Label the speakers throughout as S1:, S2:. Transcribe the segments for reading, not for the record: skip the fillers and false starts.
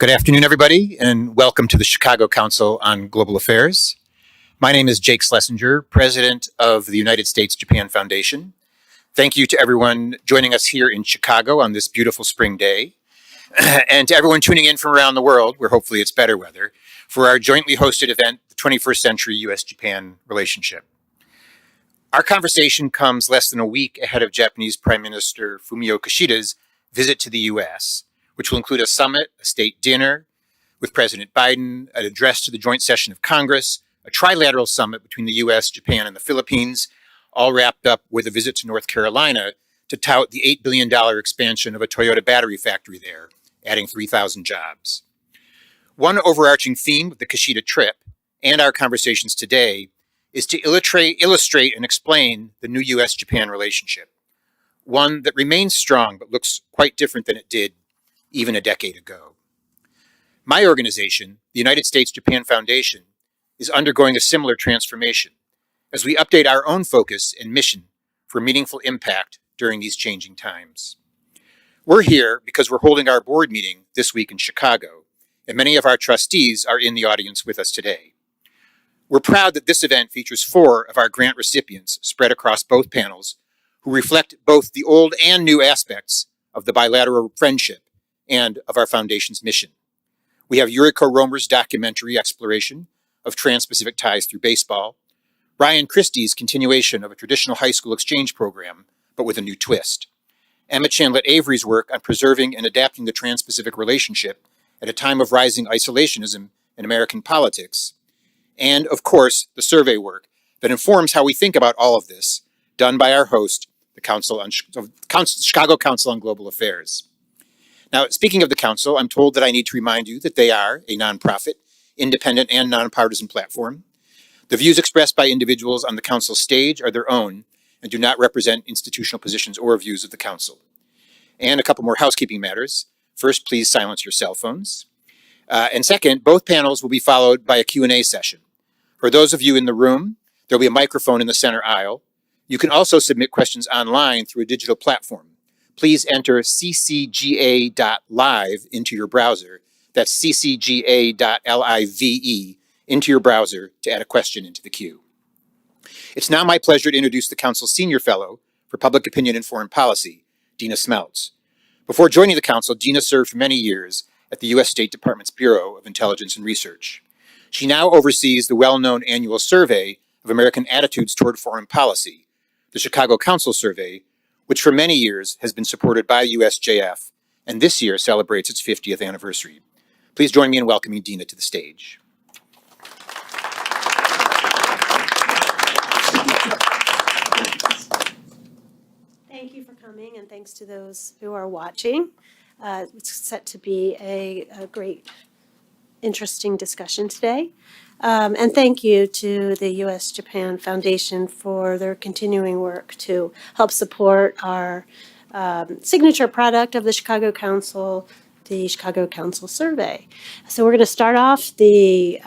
S1: Good afternoon, everybody, and welcome to the Chicago Council on Global Affairs. My name is Jake Schlesinger, President of the United States-Japan Foundation. Thank you to everyone joining us here in Chicago on this beautiful spring day, and to everyone tuning in from around the world, where hopefully it's better weather, for our jointly hosted event, the 21st Century U.S.-Japan Relationship. Our conversation comes less than a week ahead of Japanese Prime Minister Fumio Kishida's visit to the U.S., which will include a summit, a state dinner with President Biden, an address to the joint session of Congress, a trilateral summit between the U.S., Japan, and the Philippines, all wrapped up with a visit to North Carolina to tout the $8 billion expansion of a Toyota battery factory there, adding 3,000 jobs. One overarching theme of the Kishida trip and our conversations today is to illustrate and explain the new U.S.-Japan relationship, one that remains strong but looks quite different than it did even a decade ago. My organization, the United States-Japan Foundation, is undergoing a similar transformation as we update our own focus and mission for meaningful impact during these changing times. We're here because we're holding our board meeting this week in Chicago, and many of our trustees are in the audience with us today. We're proud that this event features 4 of our grant recipients spread across both panels who reflect both the old and new aspects of the bilateral friendship and of our foundation's mission. We have Yuriko Romer's documentary exploration of trans-Pacific ties through baseball, Ryan Christie's continuation of a traditional high school exchange program, but with a new twist, Emma Chandlet Avery's work on preserving and adapting the trans-Pacific relationship at a time of rising isolationism in American politics, and, of course, the survey work that informs how we think about all of this, done by our host, the Chicago Council on Global Affairs. Now, speaking of the Council, I'm told that I need to remind you that they are a nonprofit, independent, and nonpartisan platform. The views expressed by individuals on the Council stage are their own and do not represent institutional positions or views of the Council. And a couple more housekeeping matters. First, please silence your cell phones. And second, both panels will be followed by a Q&A session. For those of you in the room, there'll be a microphone in the center aisle. You can also submit questions online through a digital platform. Please enter ccga.live into your browser. That's ccga.live into your browser to add a question into the queue. It's now my pleasure to introduce the Council's Senior Fellow for Public Opinion and Foreign Policy, Dina Smeltz. Before joining the Council, Dina served for many years at the U.S. State Department's Bureau of Intelligence and Research. She now oversees the well-known annual survey of American attitudes toward foreign policy, the Chicago Council Survey, which for many years has been supported by USJF, and this year celebrates its 50th anniversary. Please join me in welcoming Dina to the stage.
S2: Thank you for coming, and thanks to those who are watching. It's set to be a great, interesting discussion today. And thank you to the U.S.-Japan Foundation for their continuing work to help support our signature product of the Chicago Council, the Chicago Council Survey. So we're going to start off the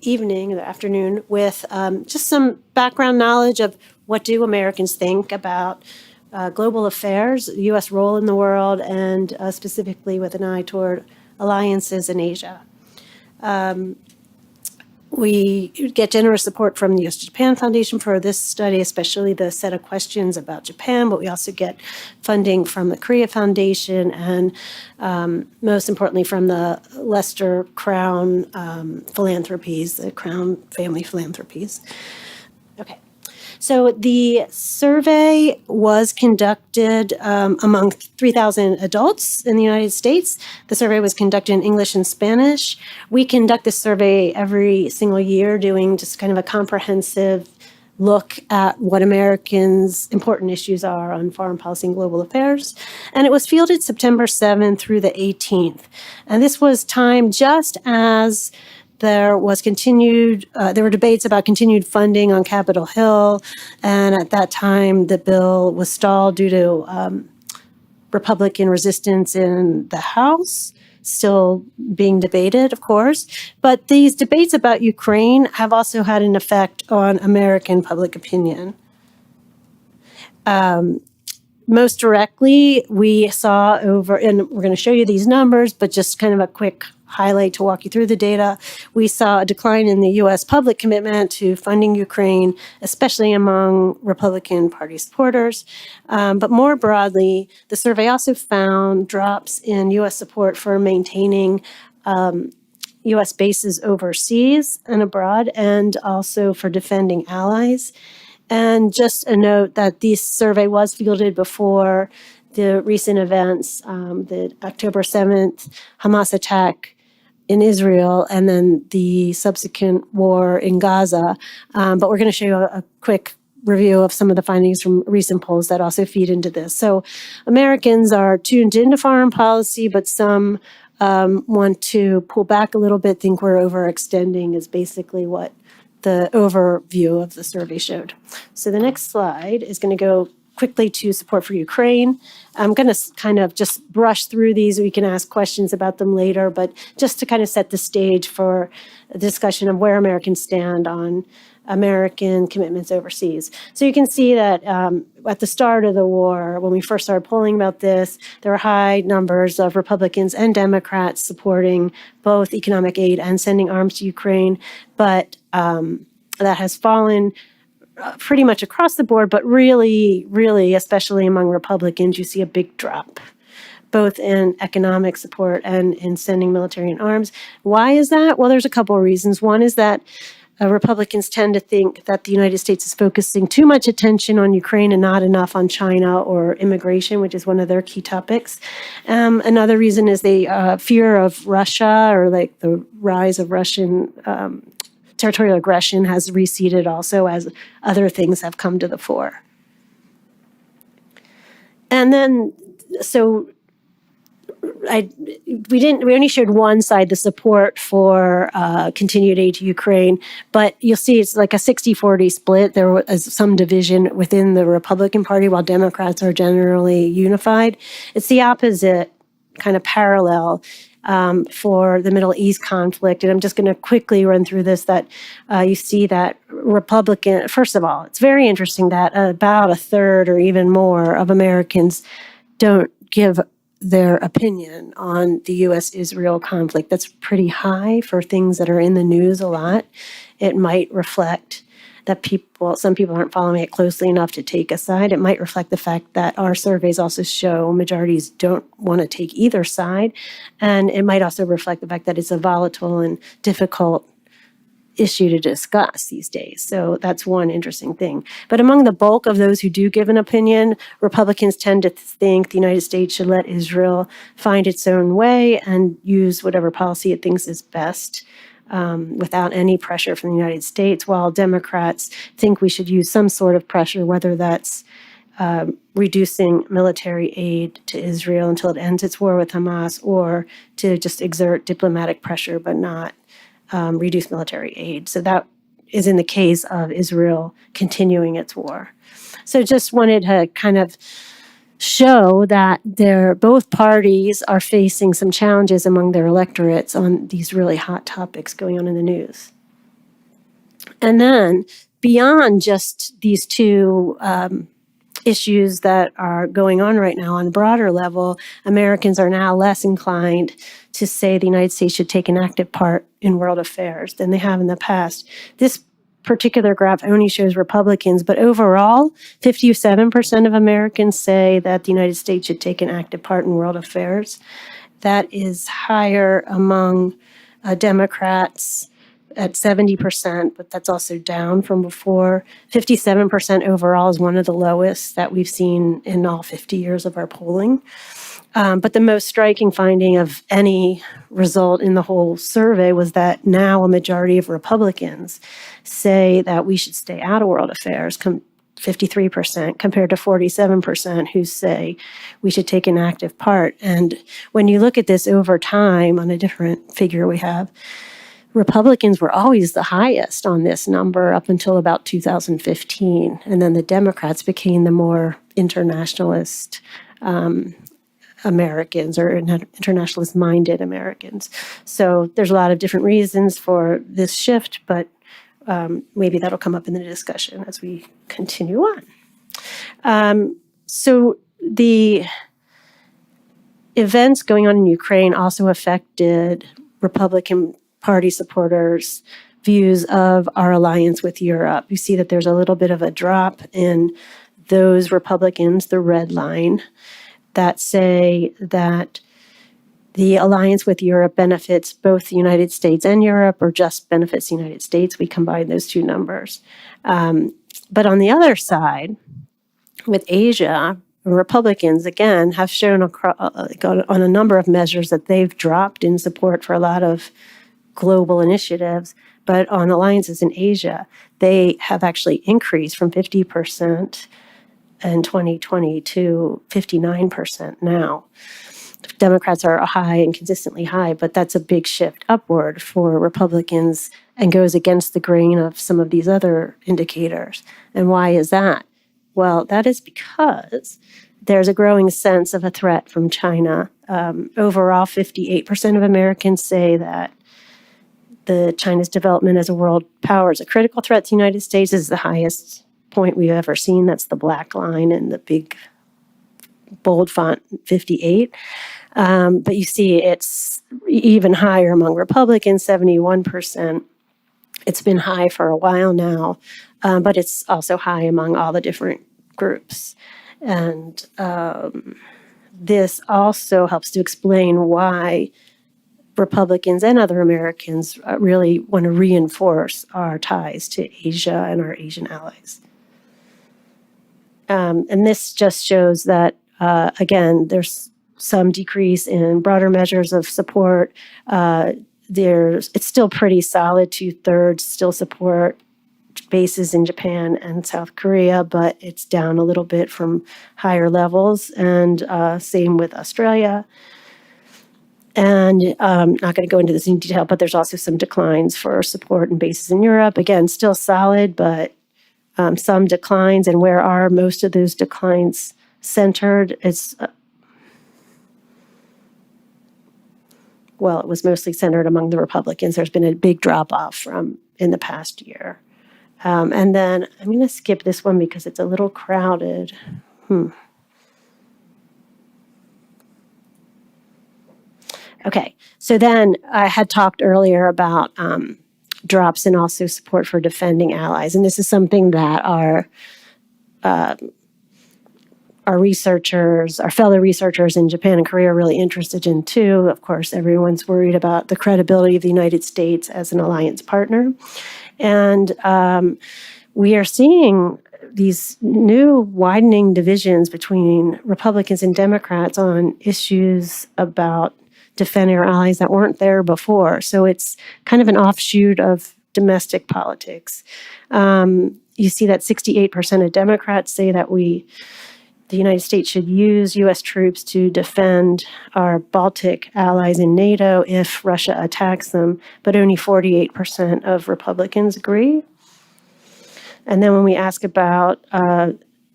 S2: evening, the afternoon, with just some background knowledge of what do Americans think about global affairs, the U.S. role in the world, and specifically with an eye toward alliances in Asia. We get generous support from the U.S.-Japan Foundation for this study, especially the set of questions about Japan, but we also get funding from the Korea Foundation and most importantly from the Lester Crown Philanthropies, the Crown Family Philanthropies. Okay. So the survey was conducted among 3,000 adults in the United States. The survey was conducted in English and Spanish. We conduct this survey every single year, doing just kind of a comprehensive look at what Americans' important issues are on foreign policy and global affairs. And it was fielded September 7th through the 18th. And this was timed just as there were debates about continued funding on Capitol Hill, and at that time the bill was stalled due to Republican resistance in the House, still being debated, of course. But these debates about Ukraine have also had an effect on American public opinion. most directly, we saw over, and we're going to show you these numbers, but just kind of a quick highlight to walk you through the data. We saw a decline in the U.S. public commitment to funding Ukraine, especially among Republican Party supporters. But more broadly, the survey also found drops in U.S. support for maintaining U.S. bases overseas and abroad, and also for defending allies. And just a note that this survey was fielded before the recent events, the October 7th Hamas attack in Israel, and then the subsequent war in Gaza. But we're going to show you a quick review of some of the findings from recent polls that also feed into this. So Americans are tuned into foreign policy, but some want to pull back a little bit, think we're overextending is basically what the overview of the survey showed. So the next slide is going to go quickly to support for Ukraine. I'm going to kind of just brush through these. We can ask questions about them later, but just to kind of set the stage for a discussion of where Americans stand on American commitments overseas. So you can see that at the start of the war, when we first started polling about this, there were high numbers of Republicans and Democrats supporting both economic aid and sending arms to Ukraine, but that has fallen pretty much across the board, but really, especially among Republicans, you see a big drop, both in economic support and in sending military and arms. Why is that? Well, there's a couple of reasons. One is that Republicans tend to think that the United States is focusing too much attention on Ukraine and not enough on China or immigration, which is one of their key topics. Another reason is the fear of Russia, or like the rise of Russian territorial aggression has receded also as other things have come to the fore. And then, so we only showed one side, the support for continued aid to Ukraine, but you'll see it's like a 60-40 split. There was some division within the Republican Party, while Democrats are generally unified. It's the opposite kind of parallel for the Middle East conflict. And I'm just going to quickly run through this, that you see that Republican, first of all, it's very interesting that about a third or even more of Americans don't give their opinion on the U.S.-Israel conflict. That's pretty high for things that are in the news a lot. It might reflect that some people aren't following it closely enough to take a side. It might reflect the fact that our surveys also show majorities don't want to take either side. And it might also reflect the fact that it's a volatile and difficult issue to discuss these days. So that's one interesting thing. But among the bulk of those who do give an opinion, Republicans tend to think the United States should let Israel find its own way and use whatever policy it thinks is best, without any pressure from the United States, while Democrats think we should use some sort of pressure, whether that's reducing military aid to Israel until it ends its war with Hamas, or to just exert diplomatic pressure but not reduce military aid. So that is in the case of Israel continuing its war. So just wanted to kind of show that both parties are facing some challenges among their electorates on these really hot topics going on in the news. And then beyond just these two issues that are going on right now on a broader level, Americans are now less inclined to say the United States should take an active part in world affairs than they have in the past. This particular graph only shows Republicans, but overall, 57% of Americans say that the United States should take an active part in world affairs. That is higher among Democrats at 70%, but that's also down from before. 57% overall is one of the lowest that we've seen in all 50 years of our polling. But the most striking finding of any result in the whole survey was that now a majority of Republicans say that we should stay out of world affairs, 53%, compared to 47% who say we should take an active part. And when you look at this over time on a different figure we have, Republicans were always the highest on this number up until about 2015. And then the Democrats became the more internationalist Americans, or internationalist-minded Americans. So there's a lot of different reasons for this shift, but maybe that'll come up in the discussion as we continue on. So the events going on in Ukraine also affected Republican Party supporters' views of our alliance with Europe. You see that there's a little bit of a drop in those Republicans, the red line, that say that the alliance with Europe benefits both the United States and Europe, or just benefits the United States. We combine those two numbers. But on the other side, with Asia, Republicans, again, have shown on a number of measures that they've dropped in support for a lot of global initiatives. But on alliances in Asia, they have actually increased from 50% in 2020 to 59% now. Democrats are high and consistently high, but that's a big shift upward for Republicans and goes against the grain of some of these other indicators. And why is that? Well, that is because there's a growing sense of a threat from China. Overall, 58% of Americans say that China's development as a world power is a critical threat to the United States. This is the highest point we've ever seen. That's the black line in the big bold font, 58. But you see it's even higher among Republicans, 71%. It's been high for a while now, but it's also high among all the different groups. And this also helps to explain why Republicans and other Americans really want to reinforce our ties to Asia and our Asian allies. And this just shows that, again, there's some decrease in broader measures of support. It's still pretty solid, 2/3 still support bases in Japan and South Korea, but it's down a little bit from higher levels, and same with Australia. And I'm not going to go into this in detail, but there's also some declines for support and bases in Europe. Again, still solid, but some declines. And where are most of those declines centered? It was mostly centered among the Republicans. There's been a big drop-off from in the past year. And then I'm going to skip this one because it's a little crowded. Okay, so then I had talked earlier about drops and also support for defending allies. And this is something that our researchers, our fellow researchers in Japan and Korea are really interested in too. Of course, everyone's worried about the credibility of the United States as an alliance partner. And we are seeing these new widening divisions between Republicans and Democrats on issues about defending our allies that weren't there before. So it's kind of an offshoot of domestic politics. You see that 68% of Democrats say that the United States should use U.S. troops to defend our Baltic allies in NATO if Russia attacks them, but only 48% of Republicans agree. And then when we ask about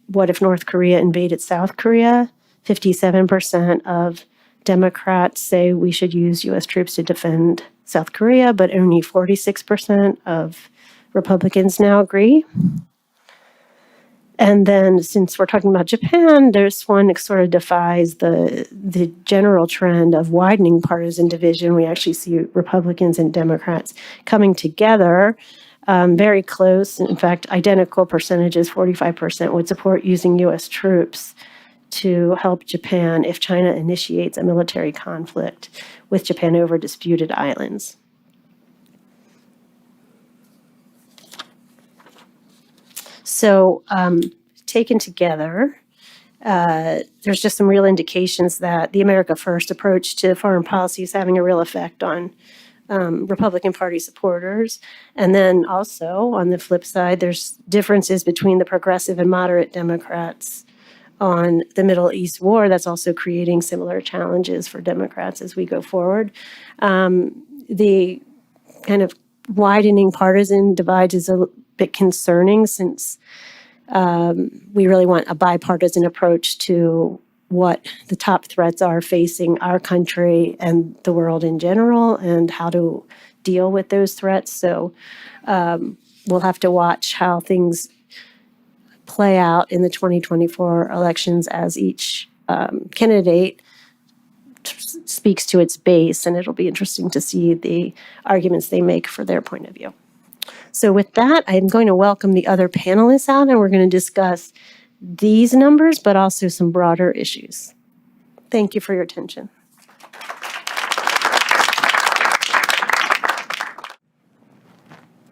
S2: what if North Korea invaded South Korea, 57% of Democrats say we should use U.S. troops to defend South Korea, but only 46% of Republicans now agree. And then since we're talking about Japan, there's one that sort of defies the general trend of widening partisan division. We actually see Republicans and Democrats coming together, very close. In fact, identical percentages, 45% would support using U.S. troops to help Japan if China initiates a military conflict with Japan over disputed islands. So taken together, there's just some real indications that the America First approach to foreign policy is having a real effect on Republican Party supporters. And then also, on the flip side, there's differences between the progressive and moderate Democrats on the Middle East war. That's also creating similar challenges for Democrats as we go forward. The kind of widening partisan divides is a bit concerning, since we really want a bipartisan approach to what the top threats are facing our country and the world in general, and how to deal with those threats. So we'll have to watch how things play out in the 2024 elections as each candidate speaks to its base, and it'll be interesting to see the arguments they make for their point of view. So with that, I'm going to welcome the other panelists out, and we're going to discuss these numbers, but also some broader issues. Thank you for your attention.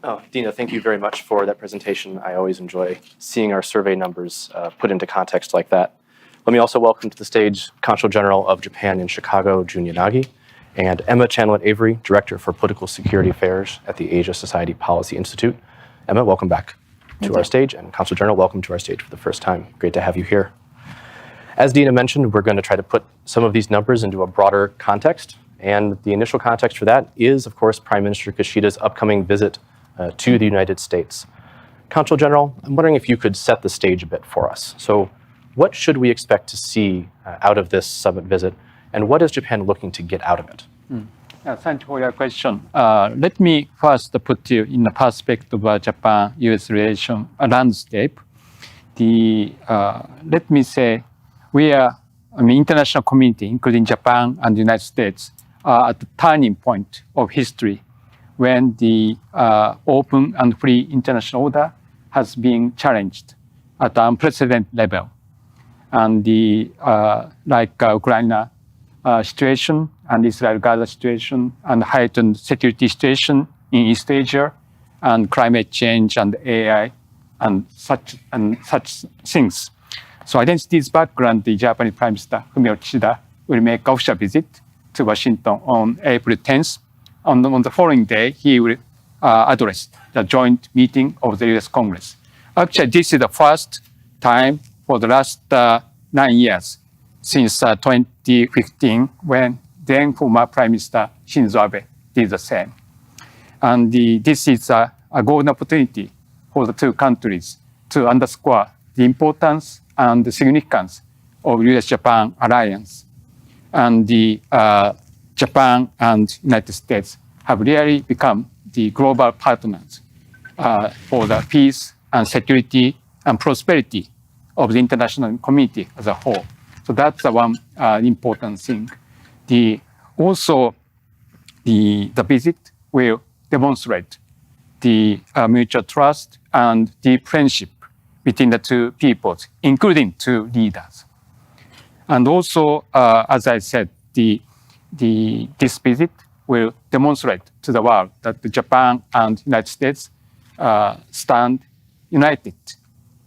S3: Oh, Dina, thank you very much for that presentation. I always enjoy seeing our survey numbers put into context like that. Let me also welcome to the stage Consul General of Japan in Chicago, Jun Yanagi, and Emma Chanlett-Avery, Director for Political Security Affairs at the Asia Society Policy Institute. Emma, welcome back to our stage, and Consul General, welcome to our stage for the first time. Great to have you here. As Dina mentioned, we're going to try to put some of these numbers into a broader context, and the initial context for that is, of course, Prime Minister Kishida's upcoming visit to the United States. Consul General, I'm wondering if you could set the stage a bit for us. So what should we expect to see out of this summit visit, and what is Japan looking to get out of it?
S4: Thank you for your question. Let me first put you in the perspective of Japan-US relation landscape. Let me say, international community, including Japan and the United States, are at the turning point of history when the open and free international order has been challenged at an unprecedented level. And Ukraine situation and Israel-Gaza situation and heightened security situation in East Asia and climate change and AI and such things. So against this background, the Japanese Prime Minister Fumio Kishida will make official visit to Washington on April 10th. On the following day, he will address the joint meeting of the U.S. Congress. Actually, this is the first time for the last 9 years since 2015, when then former Prime Minister Shinzo Abe did the same. And this is a golden opportunity for the two countries to underscore the importance and the significance of U.S.-Japan alliance. And Japan and United States have really become the global partners for the peace and security and prosperity of the international community as a whole. So that's the one important thing. Also, the visit will demonstrate the mutual trust and deep friendship between the two peoples, including two leaders. And also, as I said, this visit will demonstrate to the world that Japan and United States stand united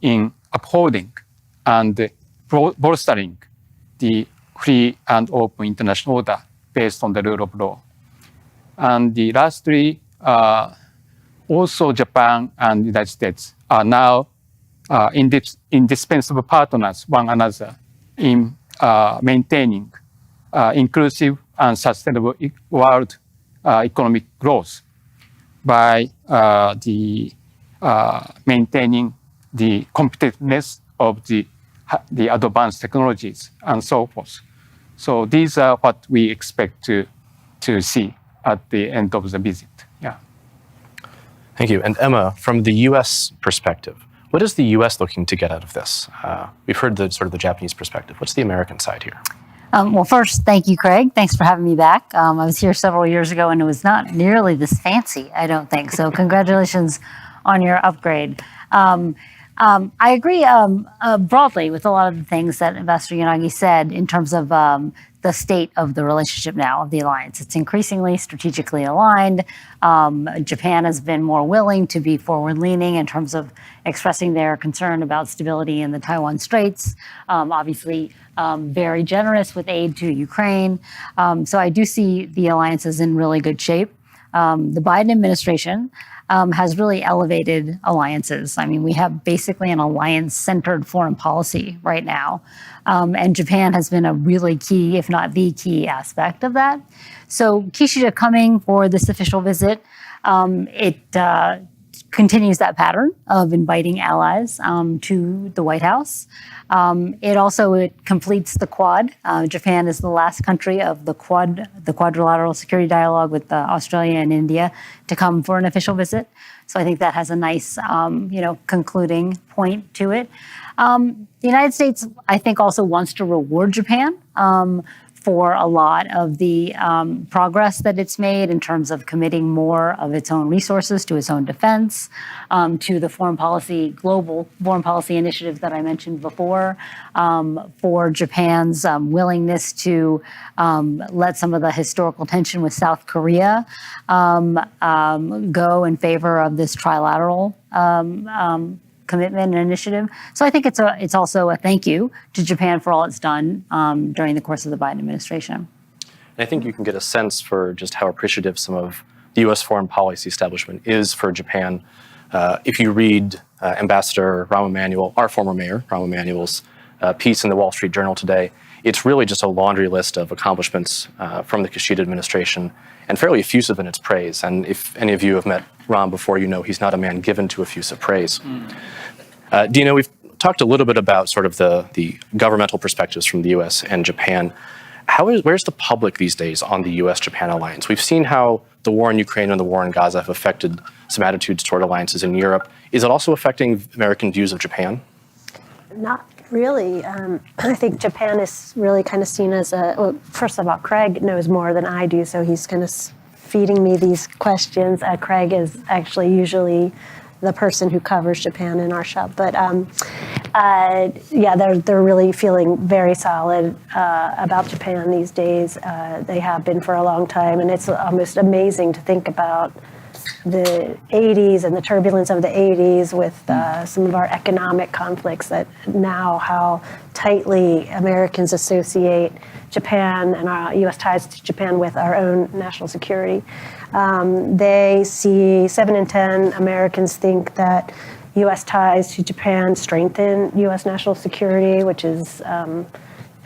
S4: in upholding and bolstering the free and open international order based on the rule of law. And lastly, also Japan and United States are now indispensable partners one another in maintaining inclusive and sustainable world economic growth by maintaining the competitiveness of the advanced technologies and so forth. So these are what we expect to see at the end of the visit. Yeah.
S3: Thank you. And Emma, from the U.S. perspective, what is the U.S. looking to get out of this? We've heard the sort of the Japanese perspective. What's the American side here?
S5: Well, first, thank you, Craig. Thanks for having me back. I was here several years ago, and it was not nearly this fancy, I don't think. So congratulations on your upgrade. I agree broadly with a lot of the things that Ambassador Yanagi said in terms of the state of the relationship now of the alliance. It's increasingly strategically aligned. Japan has been more willing to be forward-leaning in terms of expressing their concern about stability in the Taiwan Straits. Obviously, very generous with aid to Ukraine. So I do see the alliance is in really good shape. The Biden administration has really elevated alliances. I mean, we have basically an alliance-centered foreign policy right now. And Japan has been a really key, if not the key aspect of that. So Kishida coming for this official visit, it continues that pattern of inviting allies to the White House. It completes the Quad. Japan is the last country of the quadrilateral security dialogue with Australia and India to come for an official visit. So I think that has a nice, concluding point to it. The United States, I think, also wants to reward Japan for a lot of the progress that it's made in terms of committing more of its own resources to its own defense, to the global foreign policy initiatives that I mentioned before, for Japan's willingness to let some of the historical tension with South Korea go in favor of this trilateral commitment and initiative. So I think it's also a thank you to Japan for all it's done during the course of the Biden administration.
S3: I think you can get a sense for just how appreciative some of the U.S. foreign policy establishment is for Japan. If you read Ambassador Rahm Emanuel, our former mayor, Rahm Emanuel's piece in the Wall Street Journal today, it's really just a laundry list of accomplishments from the Kishida administration and fairly effusive in its praise. And if any of you have met Rahm before, you know he's not a man given to effusive praise. Dina, we've talked a little bit about sort of the governmental perspectives from the U.S. and Japan. Where's the public these days on the U.S.-Japan alliance? We've seen how the war in Ukraine and the war in Gaza have affected some attitudes toward alliances in Europe. Is it also affecting American views of Japan?
S2: Not really. I think Japan is really kind of seen as first of all, Craig knows more than I do, so he's kind of feeding me these questions. Craig is actually usually the person who covers Japan in our shop. But they're really feeling very solid about Japan these days. They have been for a long time, and it's almost amazing to think about the 80s and the turbulence of the 80s with some of our economic conflicts, that now how tightly Americans associate Japan and our U.S. ties to Japan with our own national security. They see 7 in 10 Americans think that U.S. ties to Japan strengthen U.S. national security, which is a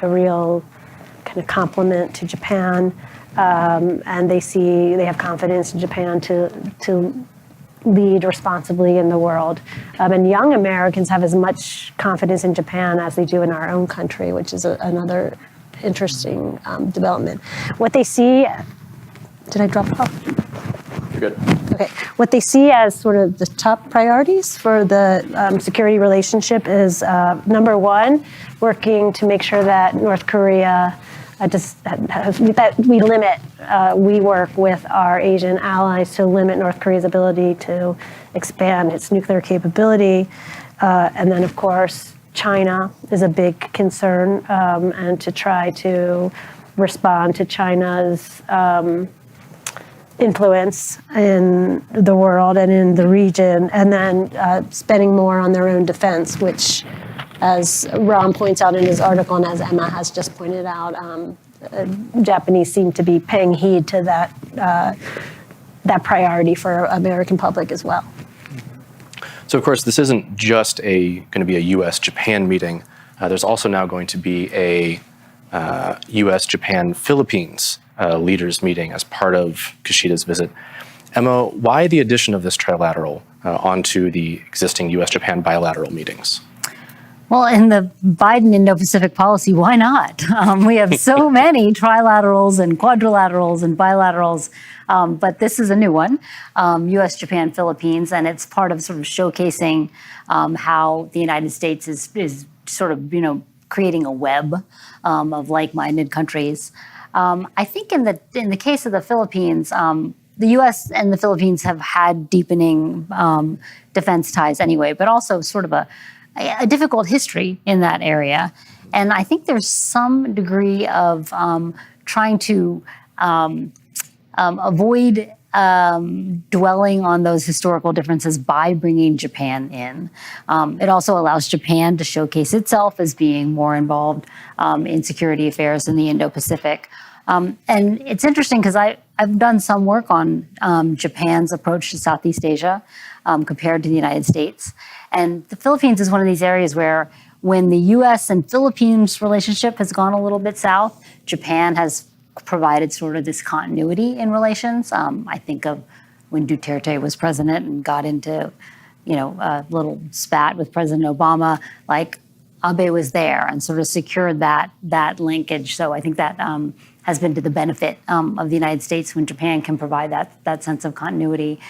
S2: real kind of compliment to Japan. And they have confidence in Japan to lead responsibly in the world. And young Americans have as much confidence in Japan as they do in our own country, which is another interesting development. What they see, did I drop off?
S3: You're good.
S2: Okay. What they see as sort of the top priorities for the security relationship is, number one, working to make sure that North Korea we work with our Asian allies to limit North Korea's ability to expand its nuclear capability. And then, of course, China is a big concern, and to try to respond to China's influence in the world and in the region, and then spending more on their own defense, which, as Ram points out in his article, and as Emma has just pointed out, Japanese seem to be paying heed to that priority for American public as well.
S3: So, of course, this isn't just going to be a U.S.-Japan meeting. There's also now going to be a U.S.-Japan-Philippines leaders meeting as part of Kishida's visit. Emma, why the addition of this trilateral onto the existing U.S.-Japan bilateral meetings?
S5: Well, in the Biden Indo-Pacific policy, why not? We have so many trilaterals and quadrilaterals and bilaterals, but this is a new one, U.S., Japan, Philippines, and it's part of sort of showcasing how the United States is sort of, creating a web of like-minded countries. I think in the case of the Philippines, the U.S. and the Philippines have had deepening defense ties anyway, but also sort of a difficult history in that area. And I think there's some degree of trying to avoid dwelling on those historical differences by bringing Japan in. It also allows Japan to showcase itself as being more involved in security affairs in the Indo-Pacific. And it's interesting because I've done some work on Japan's approach to Southeast Asia compared to the United States. And the Philippines is one of these areas where when the U.S. and Philippines relationship has gone a little bit south, Japan has provided sort of this continuity in relations. I think of when Duterte was president and got into, a little spat with President Obama, like Abe was there and sort of secured that linkage. So I think that has been to the benefit of the United States when Japan can provide that sense of continuity.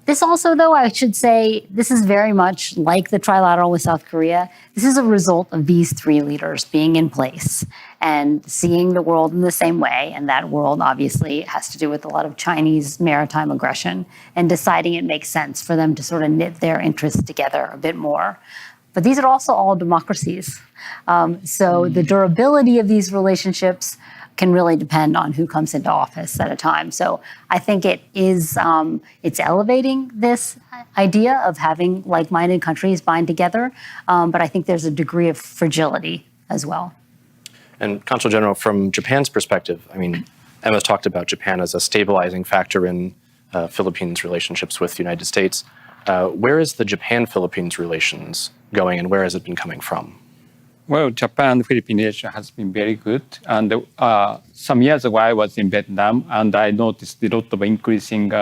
S5: This also, though, I should say, this is very much like the trilateral with South Korea. This is a result of these three leaders being in place and seeing the world in the same way. And that world obviously has to do with a lot of Chinese maritime aggression and deciding it makes sense for them to sort of knit their interests together a bit more. But these are also all democracies. So the durability of these relationships can really depend on who comes into office at a time. So I think it is, it's elevating this idea of having like-minded countries bind together, but I think there's a degree of fragility as well.
S3: And Consul General, from Japan's perspective, I mean, Emma's talked about Japan as a stabilizing factor in Philippines' relationships with the United States. Where is the Japan-Philippines relations going, and where has it been coming from?
S4: Well, Japan-Philippine relation has been very good. And some years ago, I was in Vietnam, and I noticed a lot of increasing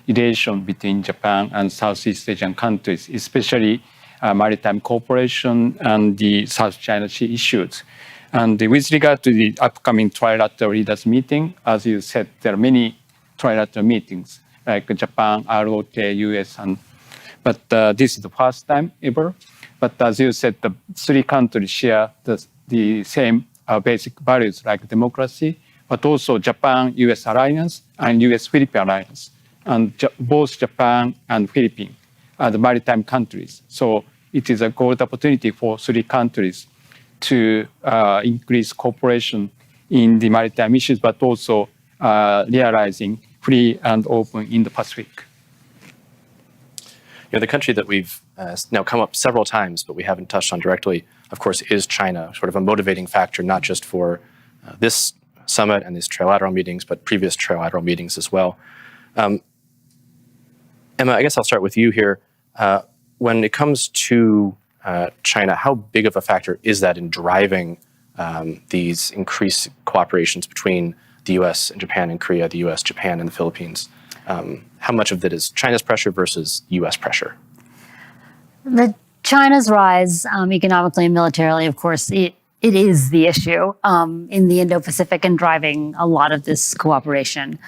S4: relation between Japan and Southeast Asian countries, especially maritime cooperation and the South China Sea issues. And with regard to the upcoming trilateral leaders meeting, as you said, there are many trilateral meetings, like Japan, ROK, US, but this is the first time ever. But as you said, the three countries share the same basic values like democracy, but also Japan-US alliance and US-Philippine alliance. And both Japan and Philippines are the maritime countries. So it is a good opportunity for three countries to increase cooperation in the maritime issues, but also realizing free and open in the Pacific.
S3: The country that we've now come up several times, but we haven't touched on directly, of course, is China, sort of a motivating factor, not just for this summit and these trilateral meetings, but previous trilateral meetings as well. Emma, I guess I'll start with you here. When it comes to China, how big of a factor is that in driving these increased cooperations between the US and Japan and Korea, the US, Japan, and the Philippines? How much of that is China's pressure versus US pressure?
S5: China's rise economically and militarily, of course, it is the issue in the Indo-Pacific and driving a lot of this cooperation.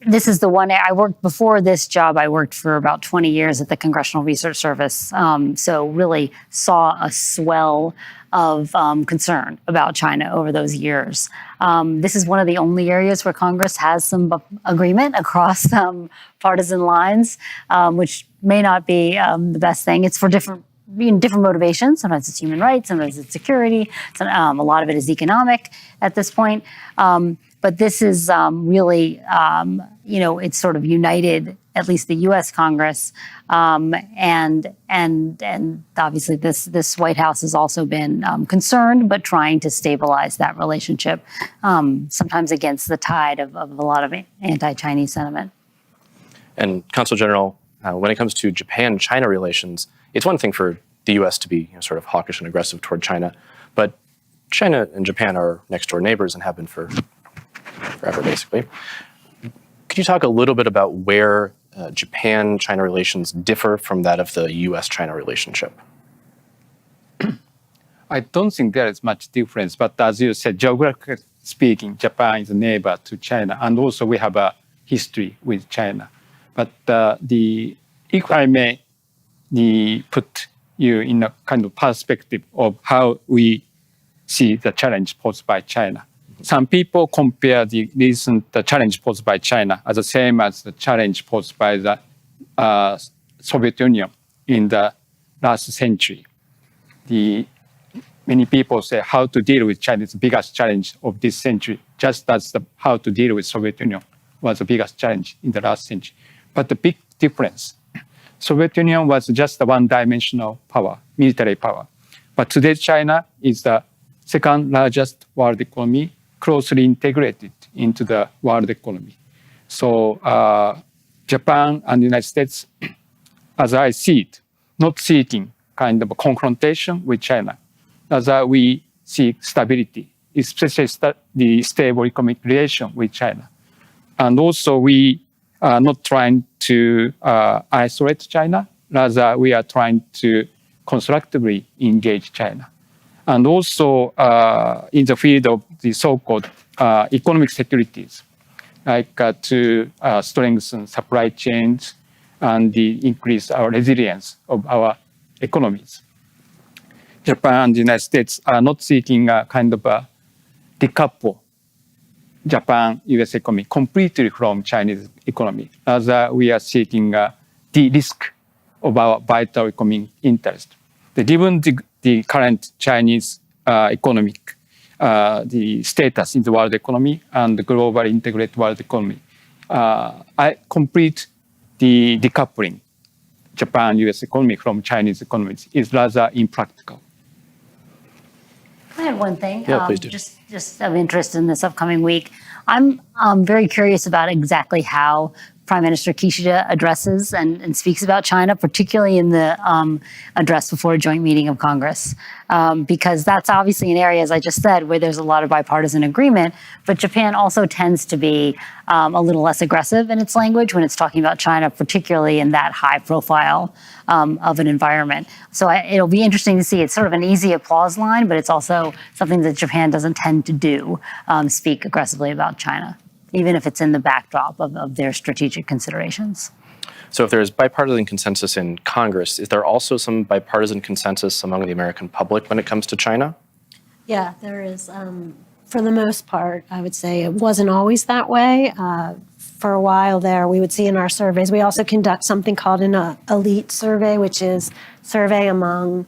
S5: This is the one I worked before this job. I worked for about 20 years at the Congressional Research Service. So really saw a swell of concern about China over those years. This is one of the only areas where Congress has some agreement across partisan lines, which may not be the best thing. It's for different motivations. Sometimes it's human rights, sometimes it's security. A lot of it is economic at this point. But this is really, it's sort of united, at least the U.S. Congress, and obviously this White House has also been concerned, but trying to stabilize that relationship, sometimes against the tide of a lot of anti-Chinese sentiment.
S3: And Consul General, when it comes to Japan-China relations, it's one thing for the U.S. to be sort of hawkish and aggressive toward China, but China and Japan are next-door neighbors and have been for forever, basically. Could you talk a little bit about where Japan-China relations differ from that of the U.S.-China relationship?
S4: I don't think there is much difference, but as you said, geographically speaking, Japan is a neighbor to China, and also we have a history with China. But if I may put you in a kind of perspective of how we see the challenge posed by China. Some people compare the recent challenge posed by China as the same as the challenge posed by the Soviet Union in the last century. Many people say how to deal with China is the biggest challenge of this century, just as how to deal with Soviet Union was the biggest challenge in the last century. But the big difference, Soviet Union was just a one-dimensional power, military power. But today's China is the second largest world economy, closely integrated into the world economy. So Japan and the United States, as I see it, not seeking kind of a confrontation with China, as we seek stability, especially the stable economic relation with China. And also, we are not trying to isolate China. Rather, we are trying to constructively engage China. And also, in the field of the so-called economic securities, like to strengthen supply chains and increase our resilience of our economies. Japan and the United States are not seeking a kind of a decouple Japan-US economy completely from Chinese economy. Rather, we are seeking a de-risk of our vital economic interest. Given the current Chinese economic the status in the world economy and the global integrated world economy, I complete the decoupling Japan-US economy from Chinese economies is rather impractical.
S5: I had one thing,
S3: Yeah, please do.
S5: just of interest in this upcoming week. I'm very curious about exactly how Prime Minister Kishida addresses and speaks about China, particularly in the address before a joint meeting of Congress, because that's obviously an area, as I just said, where there's a lot of bipartisan agreement, but Japan also tends to be a little less aggressive in its language when it's talking about China, particularly in that high profile of an environment. So it'll be interesting to see. It's sort of an easy applause line, but it's also something that Japan doesn't tend to do, speak aggressively about China, even if it's in the backdrop of their strategic considerations.
S3: So if there's bipartisan consensus in Congress, is there also some bipartisan consensus among the American public when it comes to China?
S2: Yeah, there is. For the most part, I would say it wasn't always that way. For a while there, we would see in our surveys, we also conduct something called an elite survey, which is survey among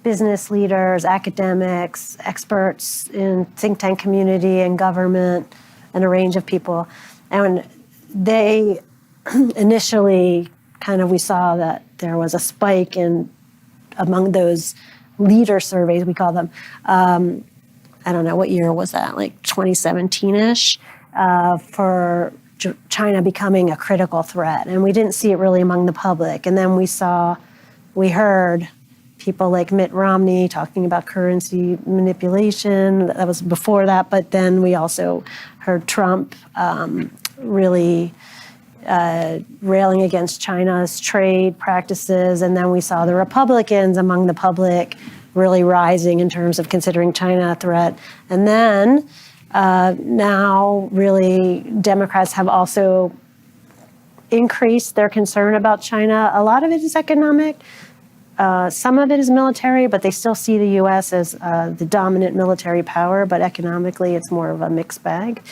S2: business leaders, academics, experts in think tank community and government, and a range of people. And they initially we saw that there was a spike among those leader surveys, we call them. I don't know, what year was that, like 2017-ish, for China becoming a critical threat. And we didn't see it really among the public. And then we heard people like Mitt Romney talking about currency manipulation. That was before that. But then we also heard Trump really railing against China's trade practices. And then we saw the Republicans among the public really rising in terms of considering China a threat. And then now really Democrats have also increased their concern about China. A lot of it is economic. Some of it is military, but they still see the U.S. as the dominant military power, but economically it's more of a mixed bag.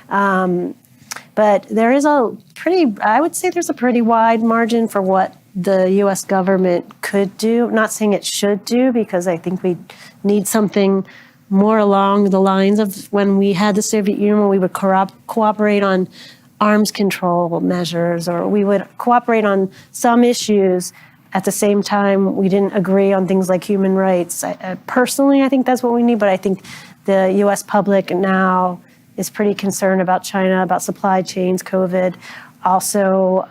S2: But there is I would say there's a pretty wide margin for what the U.S. government could do. I'm not saying it should do, because I think we need something more along the lines of when we had the Soviet Union, when we would cooperate on arms control measures, or we would cooperate on some issues. At the same time, we didn't agree on things like human rights. Personally, I think that's what we need, but I think the U.S. public now is pretty concerned about China, about supply chains. COVID also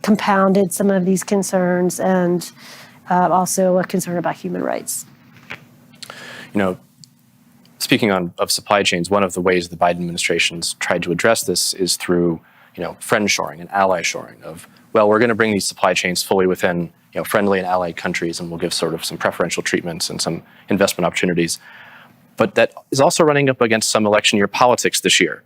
S2: compounded some of these concerns, and also a concern about human rights.
S3: You know, speaking of supply chains, one of the ways the Biden administration's tried to address this is through, friend shoring and ally shoring of, well, we're going to bring these supply chains fully within, friendly and allied countries, and we'll give sort of some preferential treatments and some investment opportunities. But that is also running up against some election year politics this year.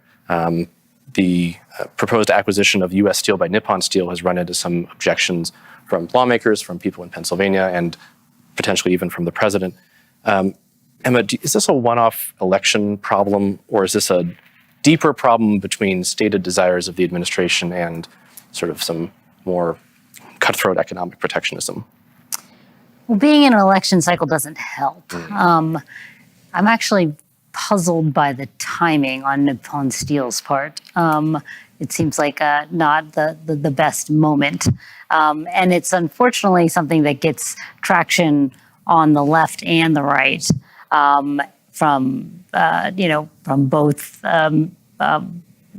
S3: The proposed acquisition of U.S. steel by Nippon Steel has run into some objections from lawmakers, from people in Pennsylvania, and potentially even from the president. Emma, is this a one-off election problem, or is this a deeper problem between stated desires of the administration and sort of some more cutthroat economic protectionism?
S5: Well, being in an election cycle doesn't help. I'm actually puzzled by the timing on Nippon Steel's part. It seems like not the best moment. And it's unfortunately something that gets traction on the left and the right from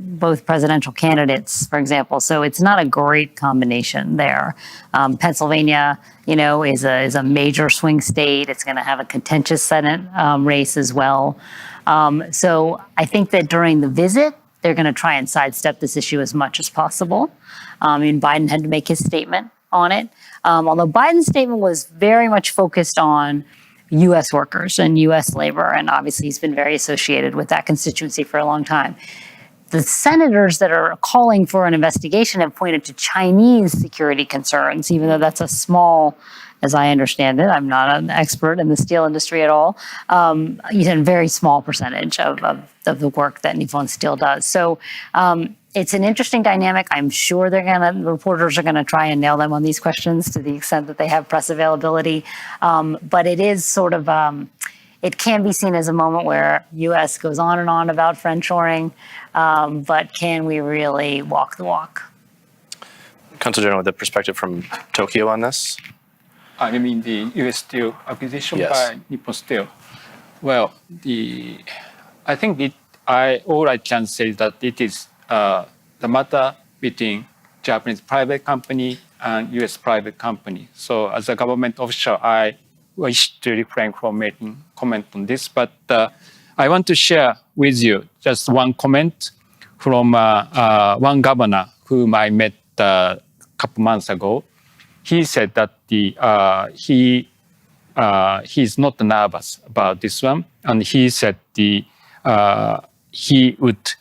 S5: both presidential candidates, for example. So it's not a great combination there. Pennsylvania, is a major swing state. It's going to have a contentious Senate race as well. So I think that during the visit, they're going to try and sidestep this issue as much as possible. Biden had to make his statement on it. Although Biden's statement was very much focused on U.S. workers and U.S. labor, and obviously he's been very associated with that constituency for a long time. The senators that are calling for an investigation have pointed to Chinese security concerns, even though that's a small, as I understand it, I'm not an expert in the steel industry at all, a very small percentage of the work that Nippon Steel does. So it's an interesting dynamic. I'm sure the reporters are gonna try and nail them on these questions to the extent that they have press availability. But it is sort of, it can be seen as a moment where U.S. goes on and on about friendshoring, but can we really walk the walk?
S3: Consul General, the perspective from Tokyo on this?
S4: You mean the U.S. Steel acquisition
S3: Yes.
S4: by Nippon Steel? Well, I think all I can say is that it is the matter between Japanese private company and U.S. private company. So as a government official, I wish to refrain from making comment on this, but I want to share with you just one comment from one governor whom I met a couple months ago. He said that he's not nervous about this one, and he said he would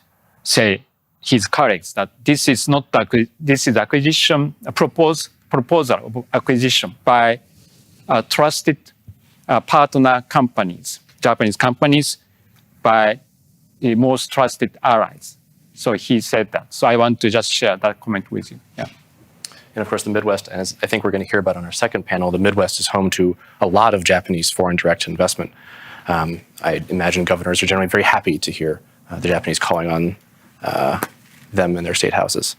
S4: say his colleagues that this is acquisition proposal of acquisition by trusted partner companies, Japanese companies, by the most trusted allies. So he said that. So I want to just share that comment with you. Yeah.
S3: And of course, the Midwest, as I think we're going to hear about on our second panel, the Midwest is home to a lot of Japanese foreign direct investment. I imagine governors are generally very happy to hear the Japanese calling on them in their state houses.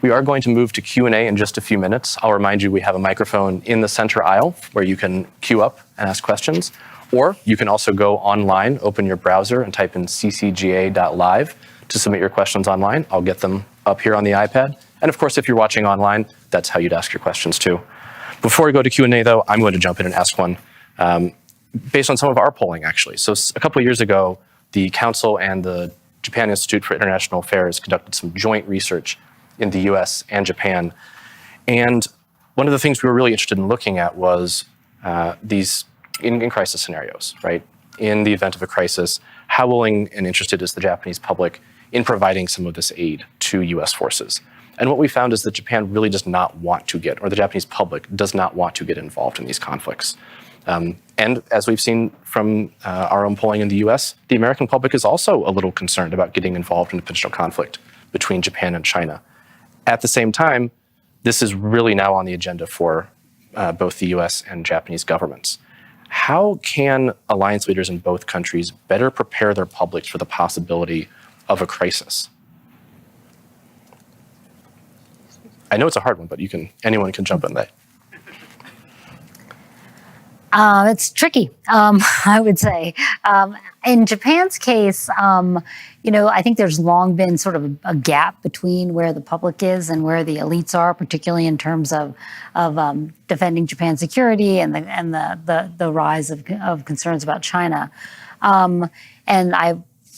S3: We are going to move to Q&A in just a few minutes. I'll remind you we have a microphone in the center aisle where you can queue up and ask questions. Or you can also go online, open your browser, and type in ccga.live to submit your questions online. I'll get them up here on the iPad. And of course, if you're watching online, that's how you'd ask your questions too. Before we go to Q&A though, I'm going to jump in and ask one based on some of our polling actually. So a couple of years ago, the Council and the Japan Institute for International Affairs conducted some joint research in the US and Japan. And one of the things we were really interested in looking at was these in crisis scenarios, right? In the event of a crisis, how willing and interested is the Japanese public in providing some of this aid to US forces? And what we found is that Japan really does not want to get, or the Japanese public does not want to get involved in these conflicts. And as we've seen from our own polling in the US, the American public is also a little concerned about getting involved in a potential conflict between Japan and China. At the same time, this is really now on the agenda for both the US and Japanese governments. How can alliance leaders in both countries better prepare their publics for the possibility of a crisis? I know it's a hard one, but anyone can jump in there.
S5: It's tricky, I would say. In Japan's case, I think there's long been sort of a gap between where the public is and where the elites are, particularly in terms of defending Japan's security and the rise of concerns about China. And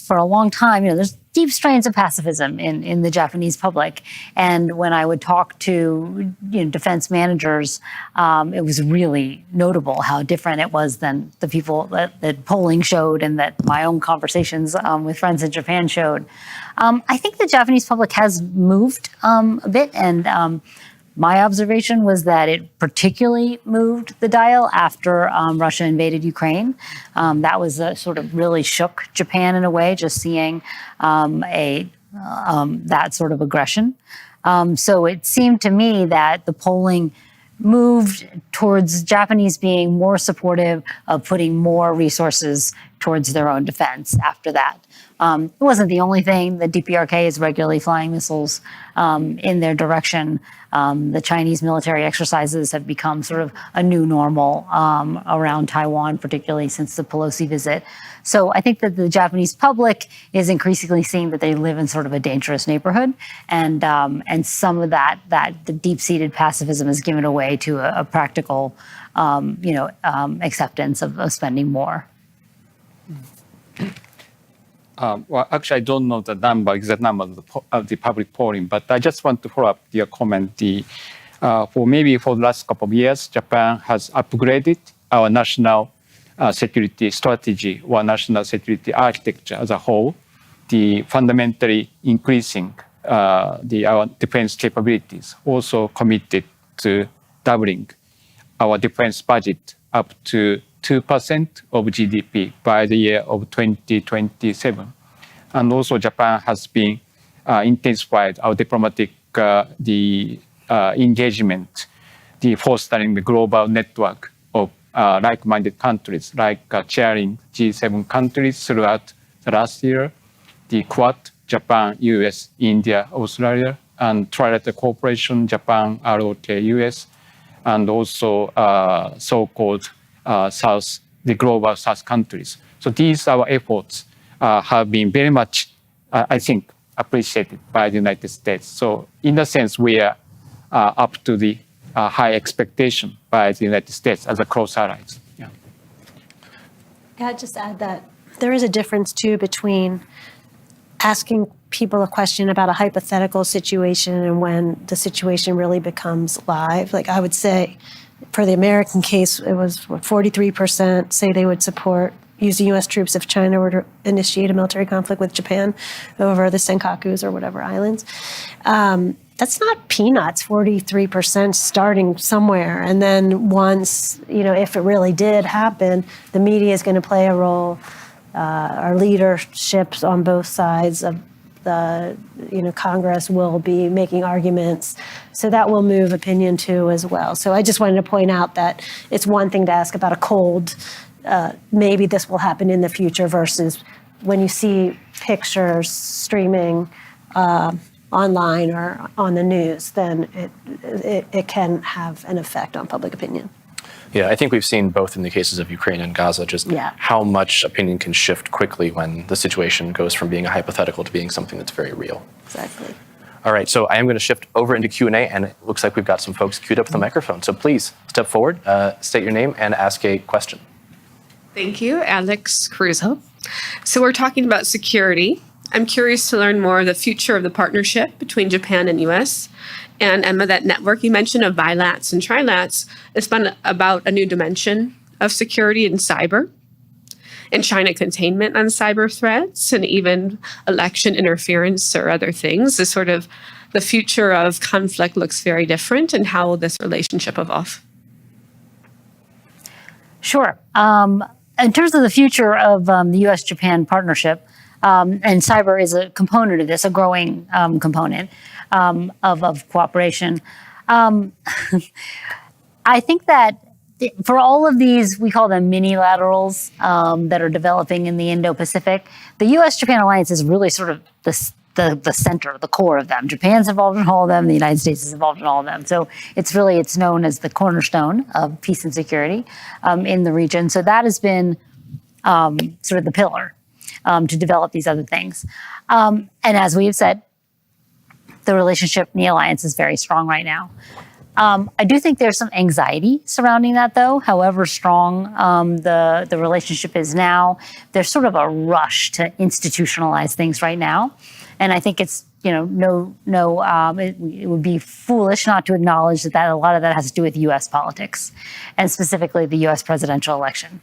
S5: for a long time, there's deep strains of pacifism in the Japanese public. And when I would talk to defense managers, it was really notable how different it was than the people that polling showed and that my own conversations with friends in Japan showed. I think the Japanese public has moved a bit, and my observation was that it particularly moved the dial after Russia invaded Ukraine. That was sort of really shook Japan in a way, just seeing that sort of aggression. So it seemed to me that the polling moved towards Japanese being more supportive of putting more resources towards their own defense after that. It wasn't the only thing. The DPRK is regularly flying missiles in their direction. The Chinese military exercises have become sort of a new normal around Taiwan, particularly since the Pelosi visit. So I think that the Japanese public is increasingly seeing that they live in sort of a dangerous neighborhood, and some of that the deep-seated pacifism is given away to a practical, acceptance of spending more.
S4: Well, actually, I don't know the exact number of the public polling, but I just want to follow up your comment. For the last couple of years, Japan has upgraded our national security strategy or national security architecture as a whole, fundamentally increasing our defense capabilities. Also committed to doubling our defense budget up to 2% of GDP by the year of 2027. And also Japan has been intensified our diplomatic engagement, fostering the global network of like-minded countries, like chairing G7 countries throughout the last year, the Quad, Japan, US, India, Australia, and trilateral cooperation, Japan, ROK, US, and also so-called the global South countries. So these our efforts have been very much, I think, appreciated by the United States. So in a sense, we are up to the high expectation by the United States as a close allies. Yeah.
S2: I'd just add that there is a difference too between asking people a question about a hypothetical situation and when the situation really becomes live. Like I would say, for the American case, it was 43% say they would support using U.S. troops if China were to initiate a military conflict with Japan over the Senkakus or whatever islands. That's not peanuts, 43% starting somewhere. And then once, if it really did happen, the media is going to play a role. Our leaderships on both sides of the Congress will be making arguments. So that will move opinion too as well. So I just wanted to point out that it's one thing to ask about a cold, maybe this will happen in the future, versus when you see pictures streaming online or on the news, then it can have an effect on public opinion.
S3: Yeah, I think we've seen both in the cases of Ukraine and Gaza just how much opinion can shift quickly when the situation goes from being a hypothetical to being something that's very real.
S2: Exactly.
S3: All right, so I am going to shift over into Q&A, and it looks like we've got some folks queued up with the microphone. So please step forward, state your name, and ask a question.
S6: Thank you, Alex Caruso. So we're talking about security. I'm curious to learn more of the future of the partnership between Japan and U.S. And Emma, that network you mentioned of bilats and trilats is about a new dimension of security in cyber, and China containment on cyber threats, and even election interference or other things. The future of conflict looks very different, and how will this relationship evolve? Sure.
S5: In terms of the future of the U.S.-Japan partnership, and cyber is a component of this, a growing component of cooperation. I think that for all of these, we call them mini-laterals that are developing in the Indo-Pacific, the U.S.-Japan alliance is really sort of the center, the core of them. Japan's involved in all of them. The United States is involved in all of them. So it's known as the cornerstone of peace and security in the region. So that has been sort of the pillar to develop these other things. And as we have said, the relationship in the alliance is very strong right now. I do think there's some anxiety surrounding that, though. However strong the relationship is now, there's sort of a rush to institutionalize things right now. And I think it's, it would be foolish not to acknowledge that a lot of that has to do with U.S. politics, and specifically the U.S. presidential election.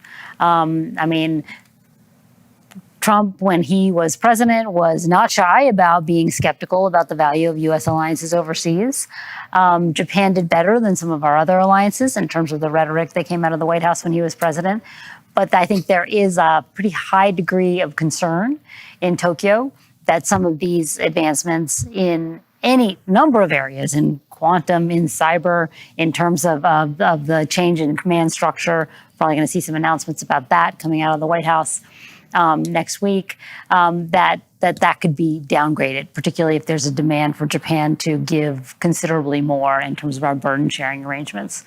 S5: Trump, when he was president, was not shy about being skeptical about the value of U.S. alliances overseas. Japan did better than some of our other alliances in terms of the rhetoric that came out of the White House when he was president. But I think there is a pretty high degree of concern in Tokyo that some of these advancements in any number of areas, in quantum, in cyber, in terms of the change in command structure, probably going to see some announcements about that coming out of the White House next week, that could be downgraded, particularly if there's a demand for Japan to give considerably more in terms of our burden sharing arrangements.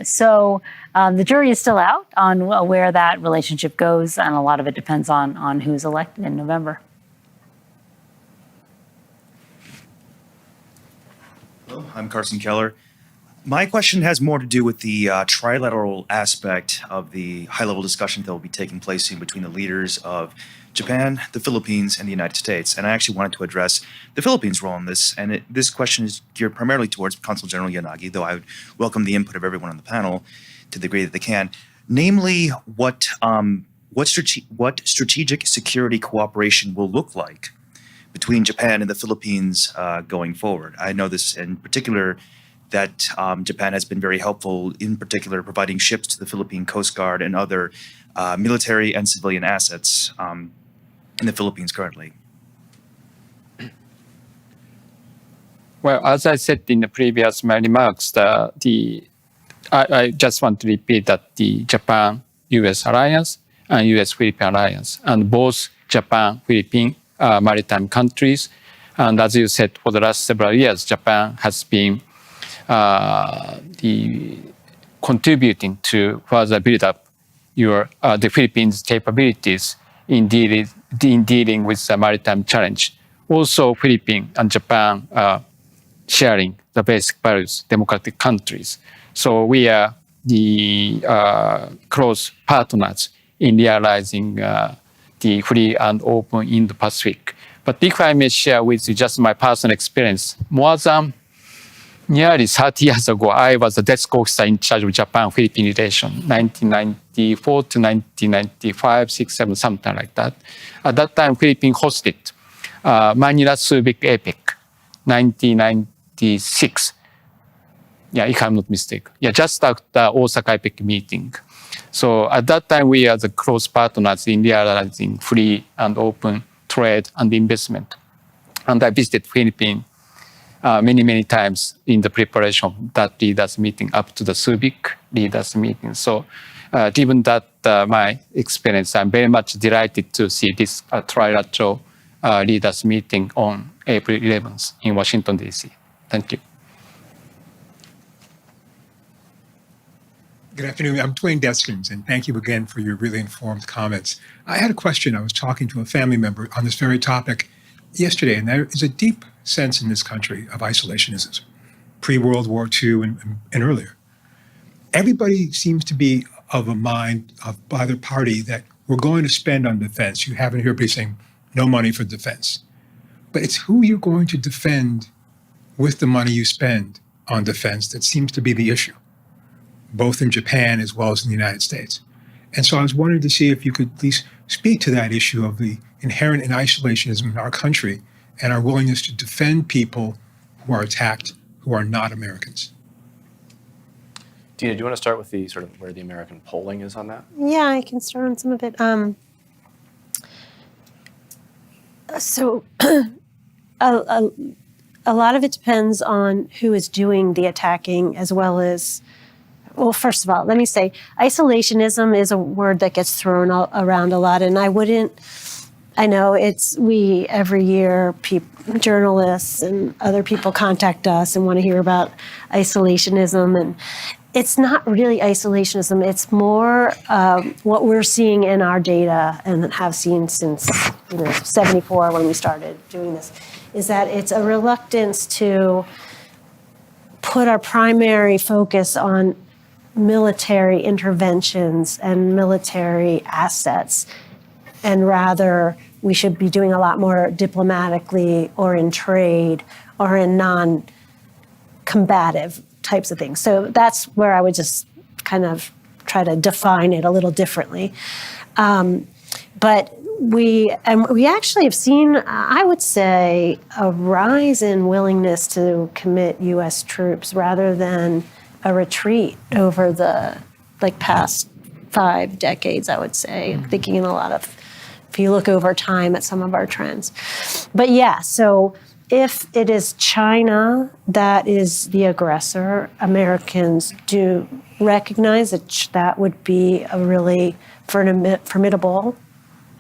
S5: So the jury is still out on where that relationship goes, and a lot of it depends on who's elected in November.
S7: Hello, I'm Carson Keller. My question has more to do with the trilateral aspect of the high-level discussion that will be taking place soon between the leaders of Japan, the Philippines, and the United States. And I actually wanted to address the Philippines' role in this. And this question is geared primarily towards Consul General Yanagi, though I would welcome the input of everyone on the panel to the degree that they can. Namely, what strategic security cooperation will look like between Japan and the Philippines going forward. I know this in particular that Japan has been very helpful, in particular providing ships to the Philippine Coast Guard and other military and civilian assets in the Philippines currently.
S4: Well, as I said in the previous my remarks, I just want to repeat that the Japan-U.S. alliance and U.S.-Philippine alliance, and both Japan-Philippine maritime countries, and as you said, for the last several years, Japan has been contributing to further build up the Philippines' capabilities in dealing with the maritime challenge. Also, Philippines and Japan are sharing the basic values, democratic countries. So we are the close partners in realizing the free and open Indo-Pacific. But if I may share with you just my personal experience, more than nearly 30 years ago, I was a desk officer in charge of Japan-Philippine relations, 1994 to 1995, 6, 7, something like that. At that time, Philippines hosted Manila Subic Epic, 1996. Yeah, if I'm not mistaken. Yeah, just after Osaka Epic meeting. So at that time, we are the close partners in realizing free and open trade and investment. And I visited Philippines many times in the preparation of that leaders meeting up to the Subic leaders meeting. So given that my experience, I'm very much delighted to see this trilateral leaders meeting on April 11th in Washington, D.C. Thank you.
S8: Good afternoon. I'm Dwayne Deskins, and thank you again for your really informed comments. I had a question. I was talking to a family member on this very topic yesterday, and there is a deep sense in this country of isolationism, pre-World War II and earlier. Everybody seems to be of a mind of either party that we're going to spend on defense. You haven't heard everybody saying no money for defense. But it's who you're going to defend with the money you spend on defense that seems to be the issue, both in Japan as well as in the United States. And so I was wondering to see if you could at least speak to that issue of the inherent in isolationism in our country and our willingness to defend people who are attacked, who are not Americans.
S3: Dina, do you want to start with the sort of where the American polling is on that?
S2: Yeah, I can start on some of it. So a lot of it depends on who is doing the attacking, as well as, well, first of all, let me say, isolationism is a word that gets thrown around a lot, and I know every year journalists and other people contact us and want to hear about isolationism, and it's not really isolationism. It's more what we're seeing in our data and have seen since 74 when we started doing this, is that it's a reluctance to put our primary focus on military interventions and military assets, and rather we should be doing a lot more diplomatically or in trade or in non-combative types of things. So that's where I would just kind of try to define it a little differently. But we actually have seen, I would say, a rise in willingness to commit U.S. troops rather than a retreat over the past 5 decades, I would say. I'm thinking in a lot of, if you look over time at some of our trends. But yeah, so if it is China that is the aggressor, Americans do recognize that that would be a really formidable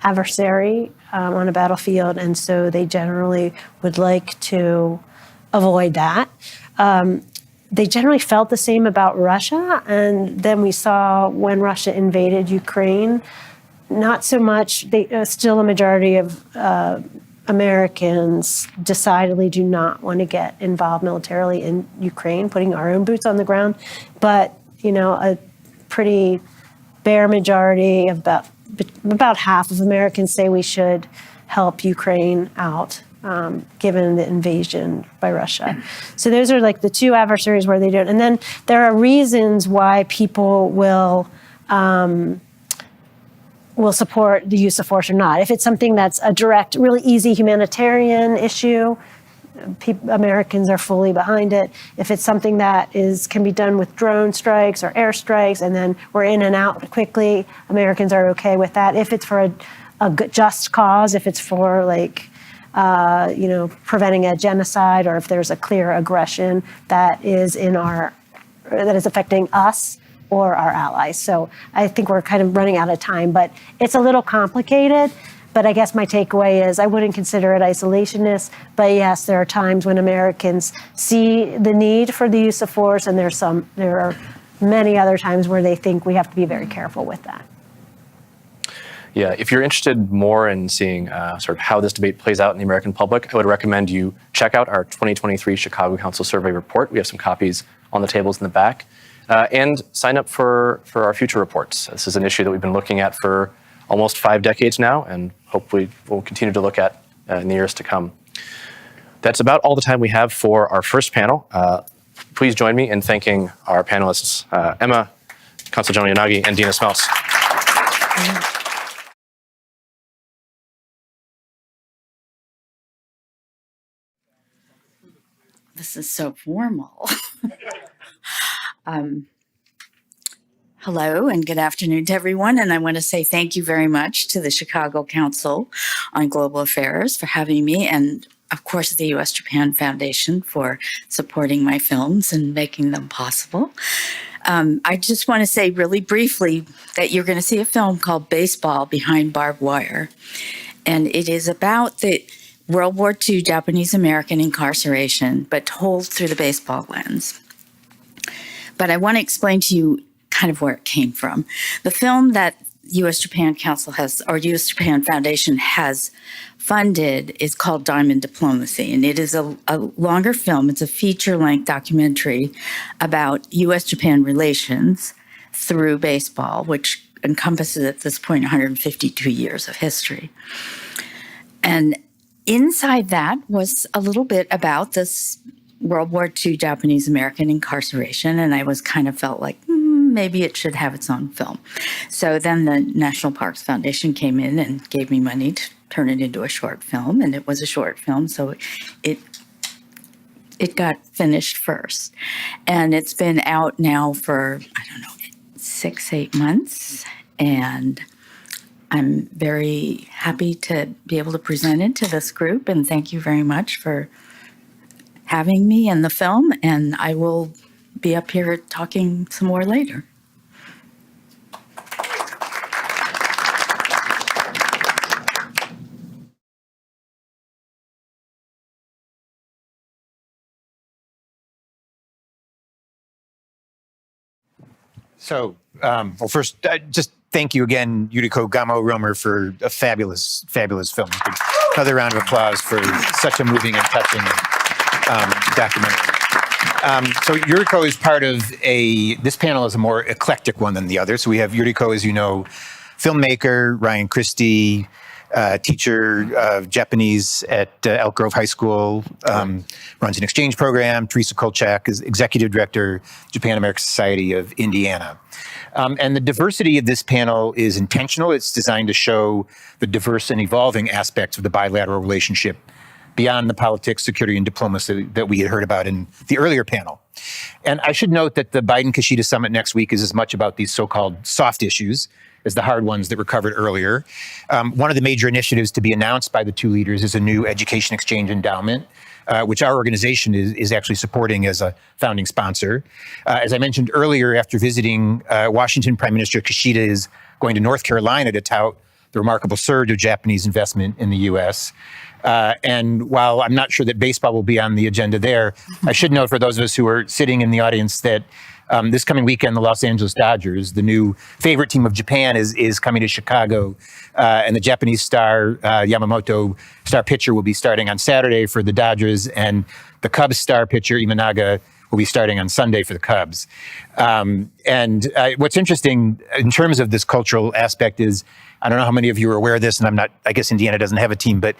S2: adversary on a battlefield, and so they generally would like to avoid that. They generally felt the same about Russia, and then we saw when Russia invaded Ukraine, not so much, still a majority of Americans decidedly do not want to get involved militarily in Ukraine, putting our own boots on the ground. But, a pretty bare majority of about half of Americans say we should help Ukraine out, given the invasion by Russia. So those are like the two adversaries where they don't. And then there are reasons why people will support the use of force or not. If it's something that's a direct, really easy humanitarian issue, Americans are fully behind it. If it's something that can be done with drone strikes or air strikes, and then we're in and out quickly, Americans are okay with that. If it's for a just cause, if it's for preventing a genocide, or if there's a clear aggression that is affecting us or our allies. So I think we're kind of running out of time, but it's a little complicated. But I guess my takeaway is I wouldn't consider it isolationist, but yes, there are times when Americans see the need for the use of force, and there are many other times where they think we have to be very careful with that.
S3: Yeah, if you're interested more in seeing sort of how this debate plays out in the American public, I would recommend you check out our 2023 Chicago Council Survey report. We have some copies on the tables in the back. And sign up for our future reports. This is an issue that we've been looking at for almost 5 decades now, and hopefully we'll continue to look at in the years to come. That's about all the time we have for our first panel. Please join me in thanking our panelists, Emma, Consul General Yanagi, and Dina Smells.
S9: This is so formal. Hello and good afternoon to everyone. And I want to say thank you very much to the Chicago Council on Global Affairs for having me, and of course the U.S.-Japan Foundation for supporting my films and making them possible. I just want to say really briefly that you're going to see a film called Baseball Behind Barbed Wire. And it is about the World War II Japanese American incarceration, but told through the baseball lens. But I want to explain to you kind of where it came from. The film that U.S.-Japan Council has, or U.S.-Japan Foundation has funded, is called Diamond Diplomacy. And it is a longer film. It's a feature-length documentary about U.S.-Japan relations through baseball, which encompasses at this point 152 years of history. And inside that was a little bit about this World War II Japanese American incarceration, and I felt like maybe it should have its own film. So then the National Parks Foundation came in and gave me money to turn it into a short film, and it was a short film, so it got finished first. And it's been out now for, 6-8 months, and I'm very happy to be able to present it to this group, and thank you very much for having me in the film, and I will be up here talking some more later.
S1: So, first, just thank you again, Yuriko Gamo-Romer, for a fabulous, fabulous film. Another round of applause for such a moving and touching documentary. So Yuriko is part of this panel is a more eclectic one than the other. So we have Yuriko, as you know, filmmaker, Ryan Christie, teacher of Japanese at Elk Grove High School, runs an exchange program. Teresa Kolchak is executive director, Japan-American Society of Indiana. And the diversity of this panel is intentional. It's designed to show the diverse and evolving aspects of the bilateral relationship beyond the politics, security, and diplomacy that we had heard about in the earlier panel. And I should note that the Biden-Kishida summit next week is as much about these so-called soft issues as the hard ones that were covered earlier. One of the major initiatives to be announced by the two leaders is a new education exchange endowment, which our organization is actually supporting as a founding sponsor. As I mentioned earlier, after visiting Washington, Prime Minister Kishida is going to North Carolina to tout the remarkable surge of Japanese investment in the U.S. And while I'm not sure that baseball will be on the agenda there, I should note for those of us who are sitting in the audience that This coming weekend, the Los Angeles Dodgers, the new favorite team of Japan, is coming to Chicago, and the Japanese star Yamamoto, star pitcher, will be starting on Saturday for the Dodgers, and the Cubs star pitcher Imanaga will be starting on Sunday for the Cubs. And what's interesting in terms of this cultural aspect is, I don't know how many of you are aware of this, and I guess Indiana doesn't have a team, but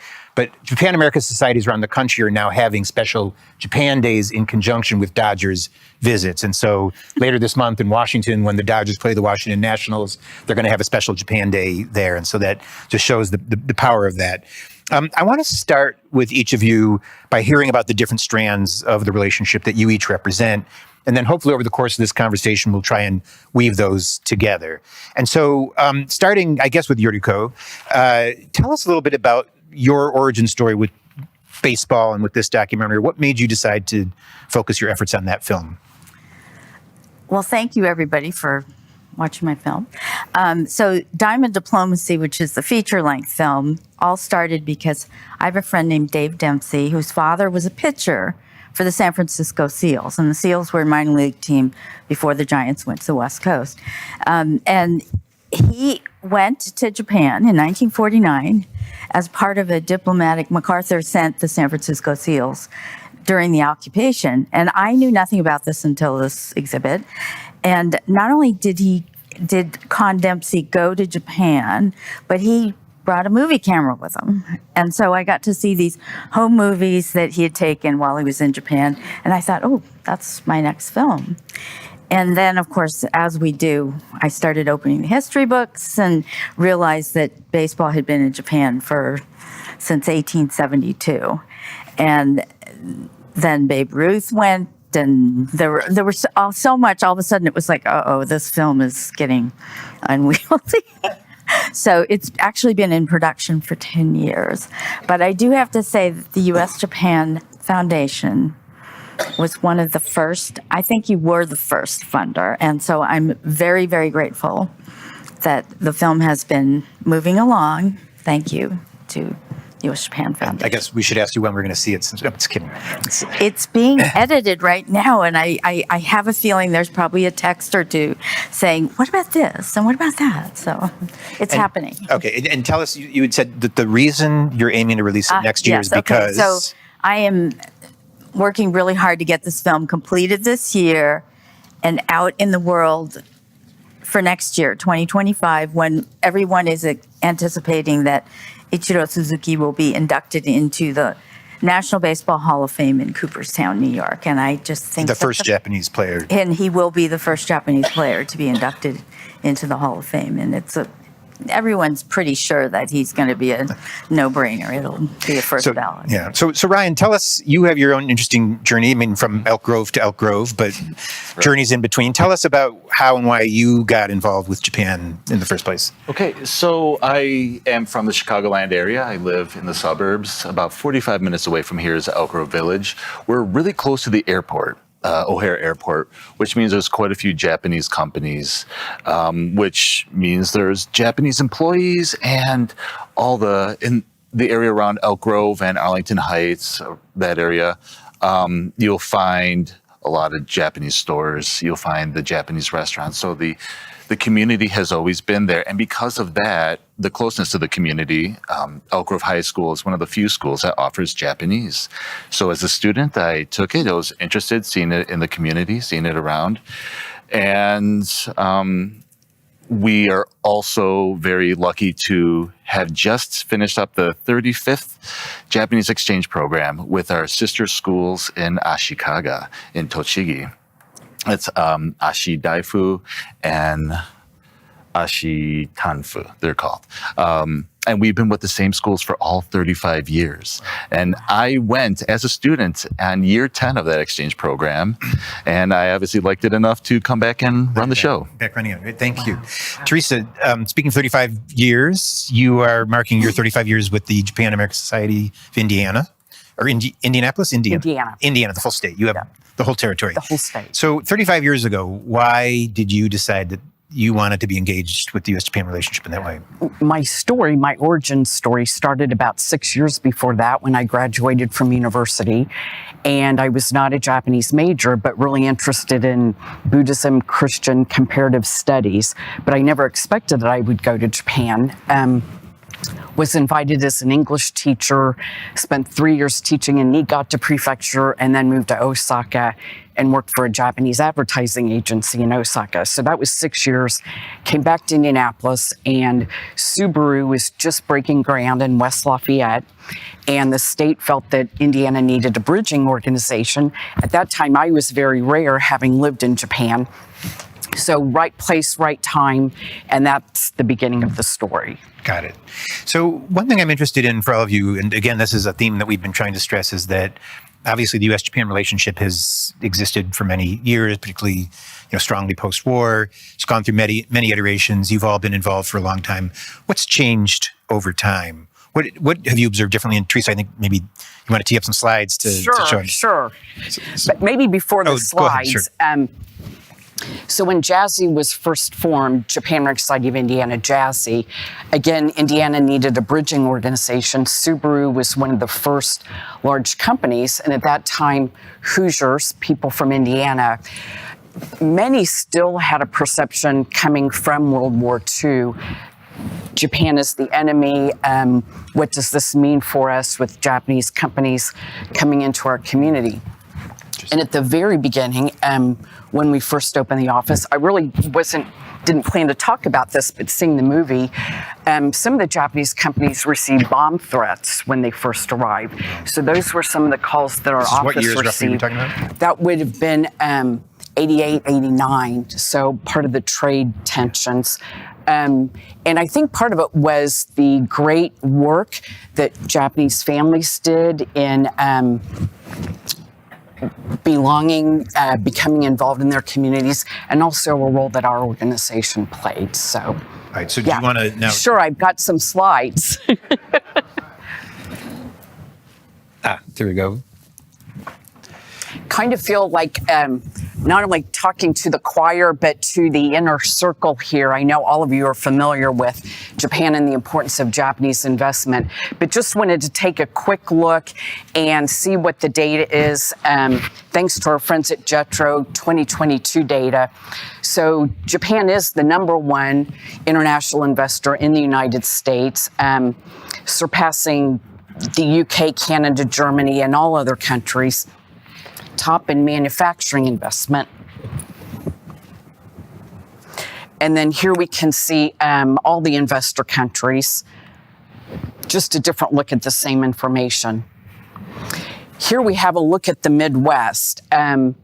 S1: Japan American societies around the country are now having special Japan days in conjunction with Dodgers visits. And so later this month in Washington, when the Dodgers play the Washington Nationals, they're going to have a special Japan day there. And so that just shows the power of that. I want to start with each of you by hearing about the different strands of the relationship that you each represent. And then hopefully over the course of this conversation, we'll try and weave those together. And so starting, I guess, with Yuriko, tell us a little bit about your origin story with baseball and with this documentary. What made you decide to focus your efforts on that film?
S9: Well, thank you, everybody, for watching my film. So Diamond Diplomacy, which is the feature-length film, all started because I have a friend named Dave Dempsey, whose father was a pitcher for the San Francisco Seals. And the Seals were a minor league team before the Giants went to the West Coast. And he went to Japan in 1949 as part of a diplomatic. MacArthur sent the San Francisco Seals during the occupation. And I knew nothing about this until this exhibit. And not only did Con Dempsey go to Japan, but he brought a movie camera with him. And so I got to see these home movies that he had taken while he was in Japan. And I thought, oh, that's my next film. And then, of course, as we do, I started opening the history books and realized that baseball had been in Japan since 1872. And then Babe Ruth went, and there was so much. All of a sudden, it was like, uh-oh, this film is getting unwieldy. So it's actually been in production for 10 years. But I do have to say that the U.S.-Japan Foundation was one of the first. I think you were the first funder. And so I'm very, very grateful that the film has been moving along. Thank you to U.S.-Japan Foundation.
S1: I guess we should ask you when we're going to see it. I'm just kidding.
S9: It's being edited right now, and I have a feeling there's probably a text or two saying, what about this and what about that? So it's happening.
S1: Okay, and tell us, you had said that the reason you're aiming to release it next year is because...
S9: Okay. So I am working really hard to get this film completed this year and out in the world for next year, 2025, when everyone is anticipating that Ichiro Suzuki will be inducted into the National Baseball Hall of Fame in Cooperstown, New York. And I just think
S1: the first Japanese player.
S9: And he will be the first Japanese player to be inducted into the Hall of Fame. And everyone's pretty sure that he's going to be a no-brainer. It'll be a first ballot.
S1: Yeah. So Ryan, tell us, you have your own interesting journey. I mean, from Elk Grove to Elk Grove, but journeys in between. Tell us about how and why you got involved with Japan in the first place.
S10: Okay, so I am from the Chicagoland area. I live in the suburbs. About 45 minutes away from here is Elk Grove Village. We're really close to the airport. O'Hare Airport, which means there's quite a few Japanese companies, which means there's Japanese employees and in the area around Elk Grove and Arlington Heights, that area, you'll find a lot of Japanese stores. You'll find the Japanese restaurants. So the community has always been there. And because of that, the closeness to the community, Elk Grove High School is one of the few schools that offers Japanese. So as a student, I took it. I was interested, seeing it in the community, seeing it around. And we are also very lucky to have just finished up the 35th Japanese exchange program with our sister schools in Ashikaga in Tochigi. It's Ashi Daifu and Ashi Tanfu, they're called. And we've been with the same schools for all 35 years. And I went as a student on year 10 of that exchange program. And I obviously liked it enough to come back and run the show.
S1: Back running it. Thank you. Teresa, speaking of 35 years, you are marking your 35 years with the Japan American Society of Indiana. Or Indianapolis? Indiana, the full state. You have the whole territory.
S11: The whole state.
S1: So 35 years ago, why did you decide that you wanted to be engaged with the U.S.-Japan relationship in that way?
S11: My origin story started about 6 years before that when I graduated from university. And I was not a Japanese major, but really interested in Buddhism, Christian, comparative studies. But I never expected that I would go to Japan. Was invited as an English teacher, spent 3 years teaching in Niigata Prefecture, and then moved to Osaka and worked for a Japanese advertising agency in Osaka. So that was 6 years. Came back to Indianapolis, and Subaru was just breaking ground in West Lafayette, and the state felt that Indiana needed a bridging organization. At that time, I was very rare, having lived in Japan. So right place, right time, and that's the beginning of the story.
S1: Got it. So one thing I'm interested in for all of you, and again, this is a theme that we've been trying to stress, is that obviously the U.S.-Japan relationship has existed for many years, particularly strongly post-war. It's gone through many iterations. You've all been involved for a long time. What's changed over time? What have you observed differently? And Teresa, I think maybe you want to tee up some slides to show.
S11: Sure. But maybe before the slides.
S1: Go ahead, sure.
S11: So when JASI was first formed, Japan American Society of Indiana, JASI, again, Indiana needed a bridging organization. Subaru was one of the first large companies. And at that time, Hoosiers, people from Indiana, many still had a perception coming from World War II. Japan is the enemy. What does this mean for us with Japanese companies coming into our community? And at the very beginning, when we first opened the office, I really didn't plan to talk about this, but seeing the movie, some of the Japanese companies received bomb threats when they first arrived. So those were some of the calls that our office
S1: what years roughly
S11: received.
S1: were you talking about?
S11: That would have been 88, 89, so part of the trade tensions. And I think part of it was the great work that Japanese families did in belonging, becoming involved in their communities, and also a role that our organization played. So,
S1: all right. So do you want to now?
S11: Sure, I've got some slides.
S1: There we go.
S11: Kind of feel like not only talking to the choir, but to the inner circle here. I know all of you are familiar with Japan and the importance of Japanese investment, but just wanted to take a quick look and see what the data is. Thanks to our friends at JETRO 2022 data. So Japan is the #1 international investor in the United States, surpassing the UK, Canada, Germany, and all other countries. Top in manufacturing investment. And then here we can see all the investor countries, just a different look at the same information. Here we have a look at the Midwest. The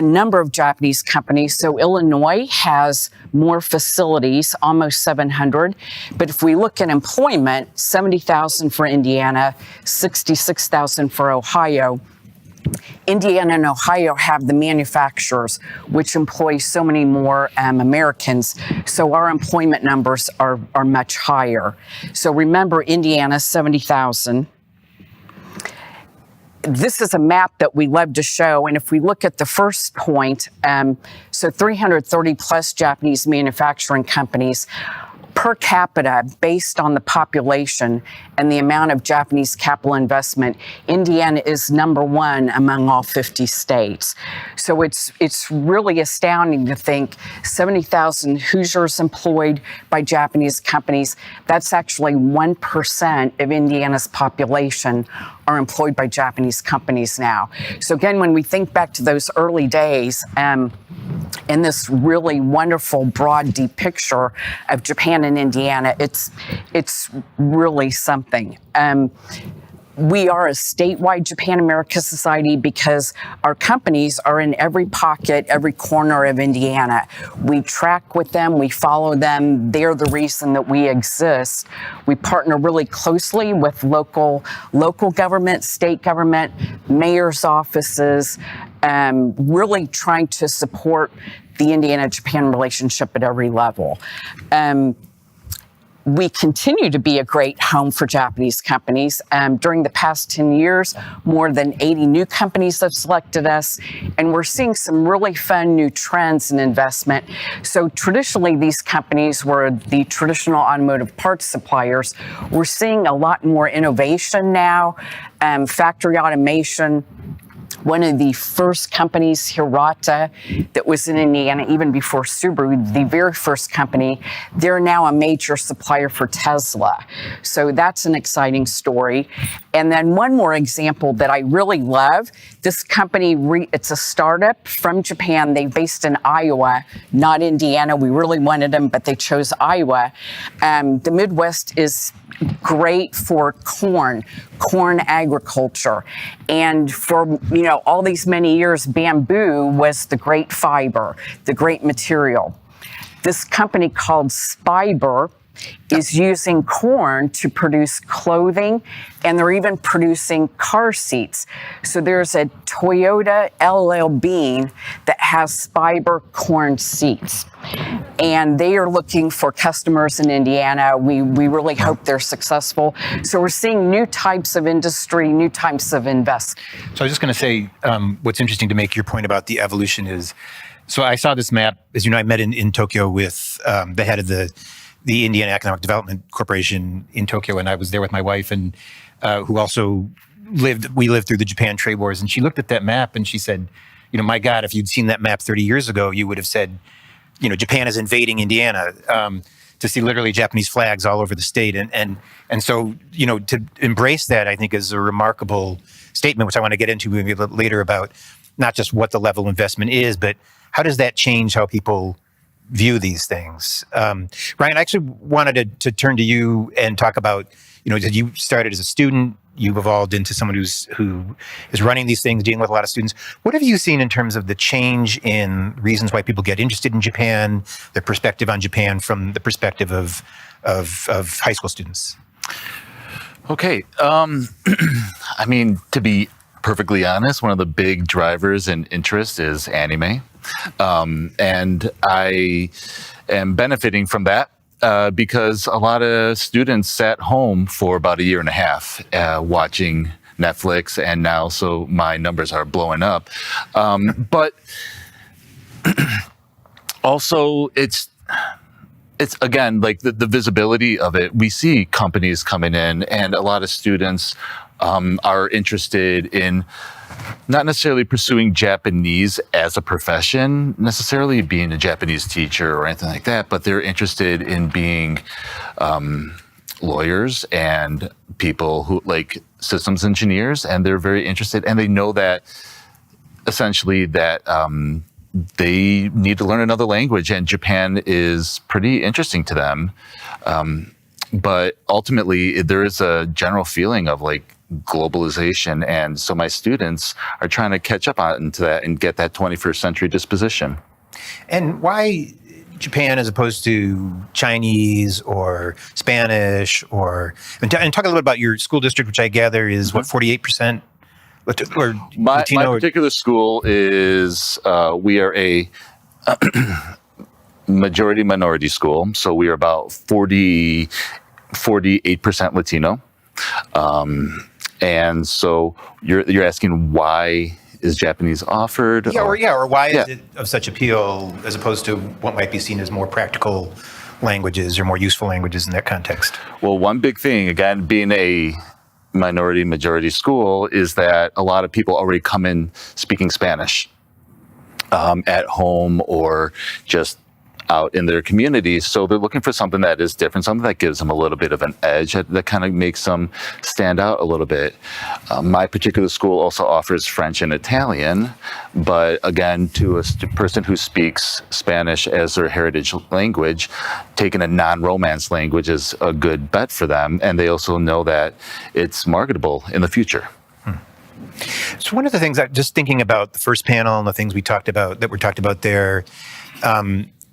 S11: number of Japanese companies. So Illinois has more facilities, almost 700. But if we look at employment, 70,000 for Indiana, 66,000 for Ohio. Indiana and Ohio have the manufacturers, which employ so many more Americans. So our employment numbers are much higher. So remember, Indiana, 70,000. This is a map that we love to show. And if we look at the first point, so 330 plus Japanese manufacturing companies. Per capita, based on the population and the amount of Japanese capital investment, Indiana is #1 among all 50 states. So it's really astounding to think 70,000 Hoosiers employed by Japanese companies. That's actually 1% of Indiana's population are employed by Japanese companies now. So again, when we think back to those early days, in this really wonderful, broad, deep picture of Japan and Indiana, it's really something. We are a statewide Japan America Society because our companies are in every pocket, every corner of Indiana. We track with them, we follow them. They're the reason that we exist. We partner really closely with local government, state government, mayor's offices, really trying to support the Indiana-Japan relationship at every level. we continue to be a great home for Japanese companies. During the past 10 years, more than 80 new companies have selected us, and we're seeing some really fun new trends in investment. So traditionally, these companies were the traditional automotive parts suppliers. We're seeing a lot more innovation now, factory automation. One of the first companies, Hirata, that was in Indiana, even before Subaru, the very first company, they're now a major supplier for Tesla. So that's an exciting story. And then one more example that I really love, this company, it's a startup from Japan. They're based in Iowa, not Indiana. We really wanted them, but they chose Iowa. The Midwest is great for corn agriculture. And for, all these many years, bamboo was the great fiber, the great material. This company called Spiber is using corn to produce clothing, and they're even producing car seats. So there's a Toyota LL Bean that has Spiber corn seats. And they are looking for customers in Indiana. We really hope they're successful. So we're seeing new types of industry, new types of investment.
S1: So I was just going to say, what's interesting to make your point about the evolution is, so I saw this map, as you know, I met in Tokyo with the head of the Indiana Economic Development Corporation in Tokyo, and I was there with my wife, and who also we lived through the Japan trade wars, and she looked at that map and she said, my God, if you'd seen that map 30 years ago, you would have said, Japan is invading Indiana, to see literally Japanese flags all over the state. And so, to embrace that, I think, is a remarkable statement, which I want to get into maybe a little later, about not just what the level of investment is, but how does that change how people view these things? Ryan, I actually wanted to turn to you and talk about, you started as a student, you've evolved into someone who is running these things, dealing with a lot of students. What have you seen in terms of the change in reasons why people get interested in Japan, their perspective on Japan from the perspective of high school students?
S10: Okay. To be perfectly honest, one of the big drivers and interest is anime. And I am benefiting from that because a lot of students sat home for about a year and a half watching Netflix, and now so my numbers are blowing up. But also it's again, like the visibility of it. We see companies coming in, and a lot of students are interested in not necessarily pursuing Japanese as a profession, necessarily being a Japanese teacher or anything like that, but they're interested in being lawyers and people who like systems engineers, and they're very interested, and they know that essentially that they need to learn another language, and Japan is pretty interesting to them. But ultimately, there is a general feeling of like globalization, and so my students are trying to catch up into that and get that 21st century disposition.
S1: And why Japan as opposed to Chinese or Spanish, and talk a little bit about your school district, which I gather is what, 48%? Or
S10: my
S1: Latino?
S10: My particular school is, we are a majority minority school, so we are about 48% Latino. And so you're asking why is Japanese offered?
S1: Or why is it of such appeal as opposed to what might be seen as more practical languages or more useful languages in that context?
S10: Well, one big thing, again, being a minority majority school, is that a lot of people already come in speaking Spanish at home or just out in their communities. So they're looking for something that is different, something that gives them a little bit of an edge, that kind of makes them stand out a little bit. My particular school also offers French and Italian, but again, to a person who speaks Spanish as their heritage language, taking a non-Romance language is a good bet for them, and they also know that it's marketable in the future.
S1: So one of the things, just thinking about the first panel and the things we talked about there,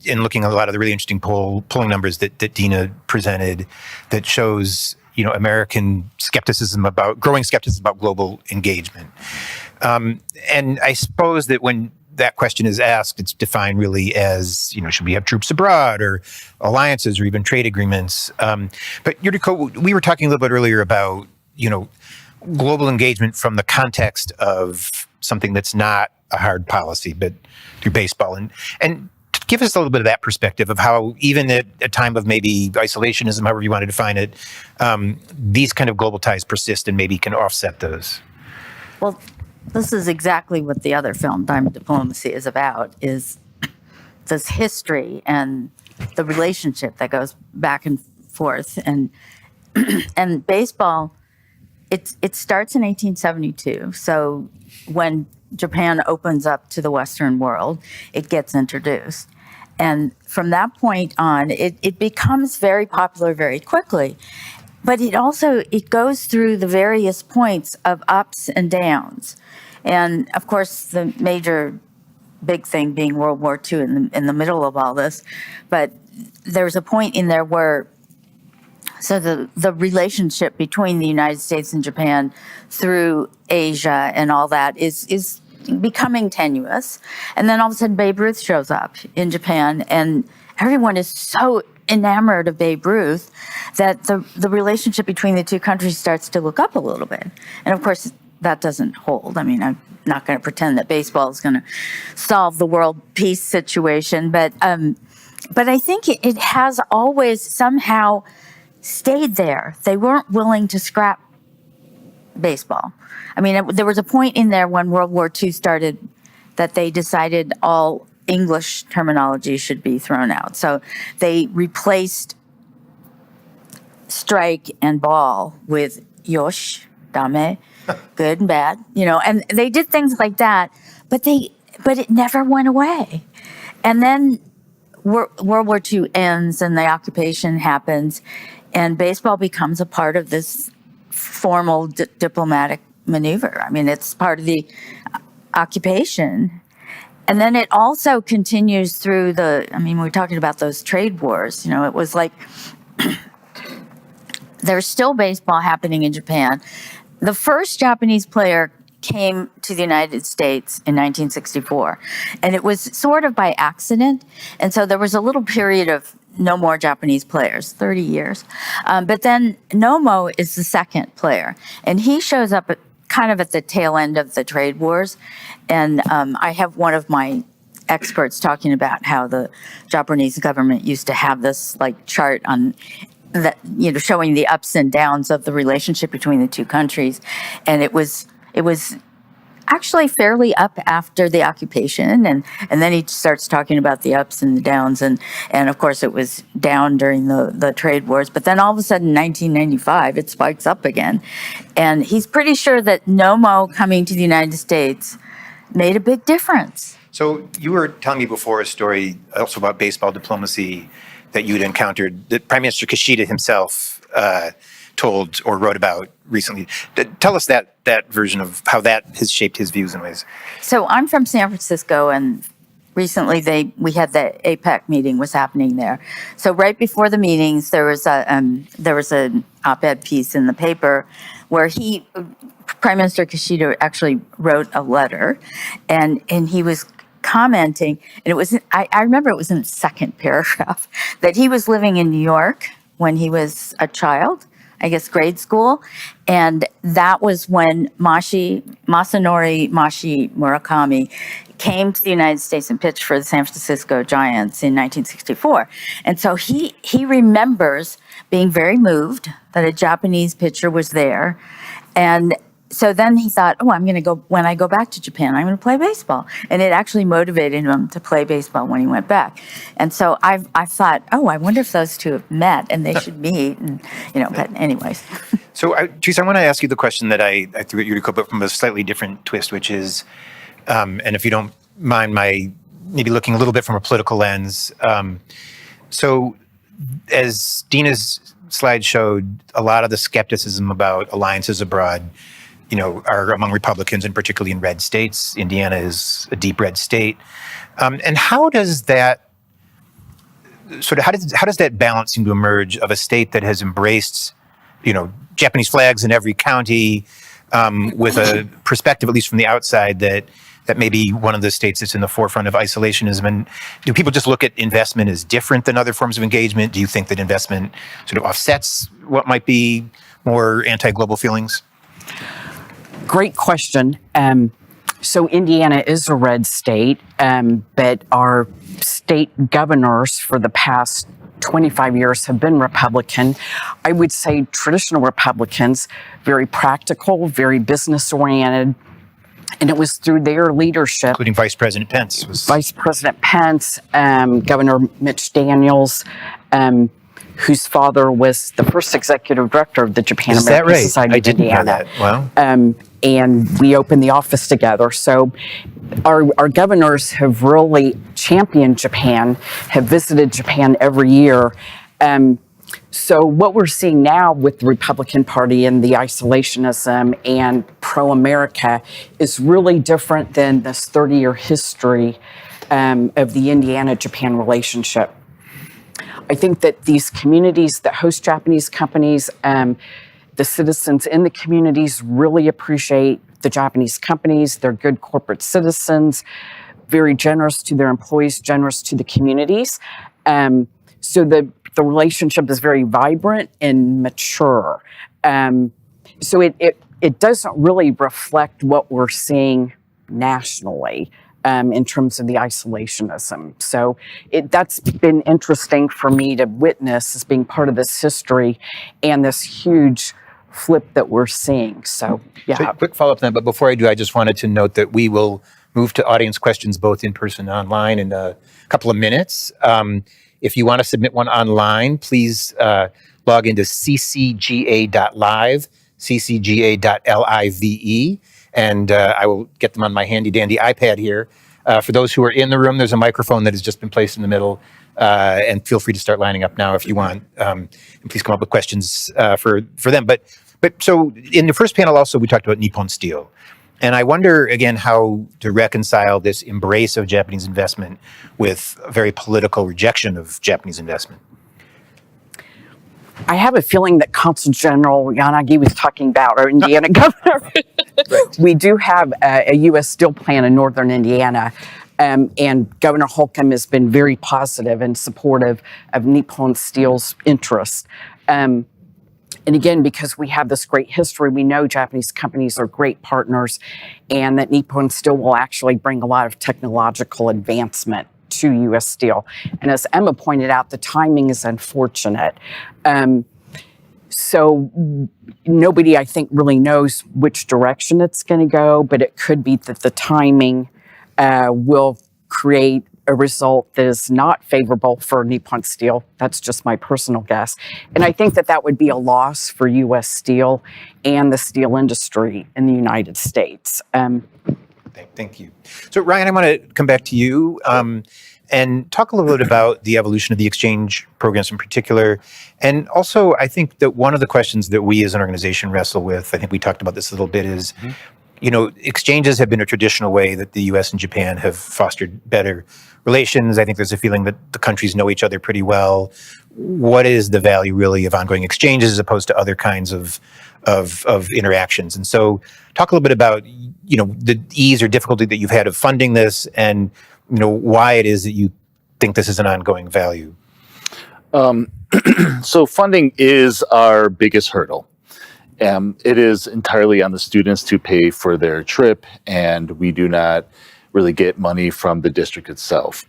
S1: in looking at a lot of the really interesting polling numbers that Dina presented, that shows American growing skepticism about global engagement. And I suppose that when that question is asked, it's defined really as, should we have troops abroad or alliances or even trade agreements? But Yuriko, we were talking a little bit earlier about, global engagement from the context of something that's not a hard policy, but through baseball. And give us a little bit of that perspective of how, even at a time of maybe isolationism, however you want to define it, these kind of global ties persist and maybe can offset those.
S9: Well, this is exactly what the other film, Diamond Diplomacy, is about, is this history and the relationship that goes back and forth. And baseball, it starts in 1872. So when Japan opens up to the Western world, it gets introduced. And from that point on, it becomes very popular very quickly. But it goes through the various points of ups and downs. And of course, the major big thing being World War II in the middle of all this. But there's a point in there where, so the relationship between the United States and Japan through Asia and all that is becoming tenuous. And then all of a sudden Babe Ruth shows up in Japan, and everyone is so enamored of Babe Ruth that the relationship between the two countries starts to look up a little bit. And of course, that doesn't hold. I mean, I'm not going to pretend that baseball is going to solve the world peace situation, but I think it has always somehow stayed there. They weren't willing to scrap baseball. I mean, there was a point in there when World War II started that they decided all English terminology should be thrown out. So they replaced strike and ball with yosh, dame, good and bad, and they did things like that, but it never went away. And then World War II ends and the occupation happens, and baseball becomes a part of this formal diplomatic maneuver. I mean, it's part of the occupation. And then it also continues through we're talking about those trade wars. It was like there's still baseball happening in Japan. The first Japanese player came to the United States in 1964, and it was sort of by accident. And so there was a little period of no more Japanese players, 30 years. But then Nomo is the second player, and he shows up kind of at the tail end of the trade wars. And I have one of my experts talking about how the Japanese government used to have this chart on that, showing the ups and downs of the relationship between the two countries. And it was actually fairly up after the occupation, and then he starts talking about the ups and the downs, and of course it was down during the trade wars, but then all of a sudden in 1995 it spikes up again, and he's pretty sure that Nomo coming to the United States made a big difference.
S1: So you were telling me before a story also about baseball diplomacy that you'd encountered, that Prime Minister Kishida himself told or wrote about recently. Tell us that version of how that has shaped his views in ways.
S9: So I'm from San Francisco, and recently we had the APEC meeting was happening there. So right before the meetings, there was an op-ed piece in the paper where Prime Minister Kishida actually wrote a letter, and he was commenting, and I remember it was in the second paragraph, that he was living in New York when he was a child, I guess grade school, and that was when Masanori Mashi Murakami came to the United States and pitched for the San Francisco Giants in 1964. And so he remembers being very moved that a Japanese pitcher was there, and so then he thought, I'm going to go, when I go back to Japan, I'm going to play baseball. And it actually motivated him to play baseball when he went back. And so I thought, I wonder if those two have met and they should meet. And, but anyways.
S1: So, Teresa, I want to ask you the question that I threw at Yuriko, but from a slightly different twist, which is, and if you don't mind my maybe looking a little bit from a political lens. So as Dina's slide showed, a lot of the skepticism about alliances abroad are among Republicans, and particularly in red states. Indiana is a deep red state. And how does that balance seem to emerge of a state that has embraced, Japanese flags in every county, with a perspective, at least from the outside, that that may be one of the states that's in the forefront of isolationism? And do people just look at investment as different than other forms of engagement? Do you think that investment sort of offsets what might be more anti-global feelings?
S11: Great question. So Indiana is a red state, but our state governors for the past 25 years have been Republican. I would say traditional Republicans, very practical, very business oriented. And it was through their leadership,
S1: Including Vice President Pence.
S11: Vice President Pence, Governor Mitch Daniels, whose father was the first executive director of the Japan
S1: Is that
S11: American
S1: right?
S11: Society
S1: I
S11: of
S1: didn't know
S11: Indiana.
S1: that. Wow.
S11: And we opened the office together. So our governors have really championed Japan, have visited Japan every year. So what we're seeing now with the Republican Party and the isolationism and pro-America is really different than this 30-year history of the Indiana-Japan relationship. I think that these communities that host Japanese companies, the citizens in the communities really appreciate the Japanese companies. They're good corporate citizens, very generous to their employees, generous to the communities. So the relationship is very vibrant and mature. So it doesn't really reflect what we're seeing nationally. In terms of the isolationism. So that's been interesting for me to witness as being part of this history and this huge flip that we're seeing. So, yeah.
S1: So quick follow-up to that, but before I do, I just wanted to note that we will move to audience questions both in person and online in a couple of minutes. If you want to submit one online, please log into ccga.live, ccga.live, and I will get them on my handy-dandy iPad here. For those who are in the room, there's a microphone that has just been placed in the middle, and feel free to start lining up now if you want. And please come up with questions for them. But so in the first panel also, we talked about Nippon Steel. And I wonder, again, how to reconcile this embrace of Japanese investment with a very political rejection of Japanese investment.
S11: I have a feeling that Consul General Yanagi was talking about our Indiana governor. Right. We do have a U.S. steel plant in northern Indiana, and Governor Holcomb has been very positive and supportive of Nippon Steel's interests. And again, because we have this great history, we know Japanese companies are great partners, and that Nippon Steel will actually bring a lot of technological advancement to U.S. Steel. And as Emma pointed out, the timing is unfortunate. So nobody, I think, really knows which direction it's going to go, but it could be that the timing will create a result that is not favorable for Nippon Steel. That's just my personal guess. And I think that that would be a loss for U.S. Steel and the steel industry in the United States.
S1: Thank you. So Ryan, I want to come back to you and talk a little bit about the evolution of the exchange programs in particular. And also, I think that one of the questions that we as an organization wrestle with, I think we talked about this a little bit, is, you know, exchanges have been a traditional way that the U.S. and Japan have fostered better relations. I think there's a feeling that the countries know each other pretty well. What is the value really of ongoing exchanges as opposed to other kinds of interactions? And so talk a little bit about, you know, the ease or difficulty that you've had of funding this, and, you know, why it is that you think this is an ongoing value.
S10: So funding is our biggest hurdle. It is entirely on the students to pay for their trip, and we do not really get money from the district itself.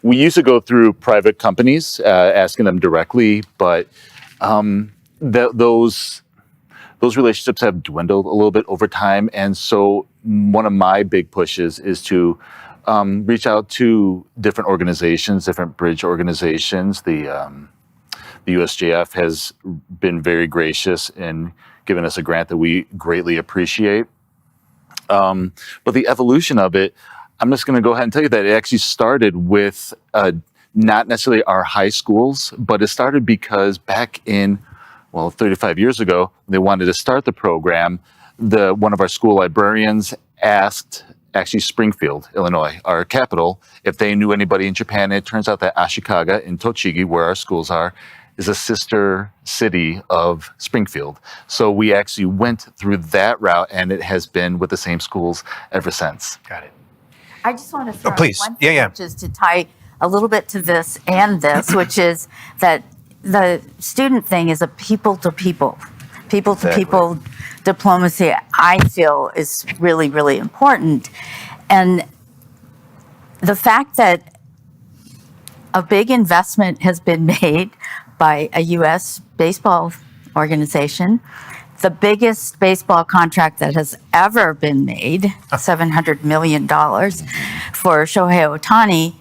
S10: We used to go through private companies, asking them directly, but those relationships have dwindled a little bit over time. And so one of my big pushes is to reach out to different organizations, different bridge organizations. The USJF has been very gracious in giving us a grant that we greatly appreciate. But the evolution of it, I'm just going to go ahead and tell you that it actually started with not necessarily our high schools, but it started because back in, 35 years ago, they wanted to start the program. One of our school librarians asked, actually Springfield, Illinois, our capital, if they knew anybody in Japan. And it turns out that Ashikaga in Tochigi, where our schools are, is a sister city of Springfield. So we actually went through that route, and it has been with the same schools ever since.
S1: Got it.
S9: I just want to throw
S1: please.
S9: one
S1: Yeah,
S9: thing,
S1: yeah.
S9: which is to tie a little bit to this and this, which is that the student thing is a people to people diplomacy, I feel is really, really important. And the fact that a big investment has been made by a U.S. baseball organization, the biggest baseball contract that has ever been made, $700 million for Shohei Ohtani,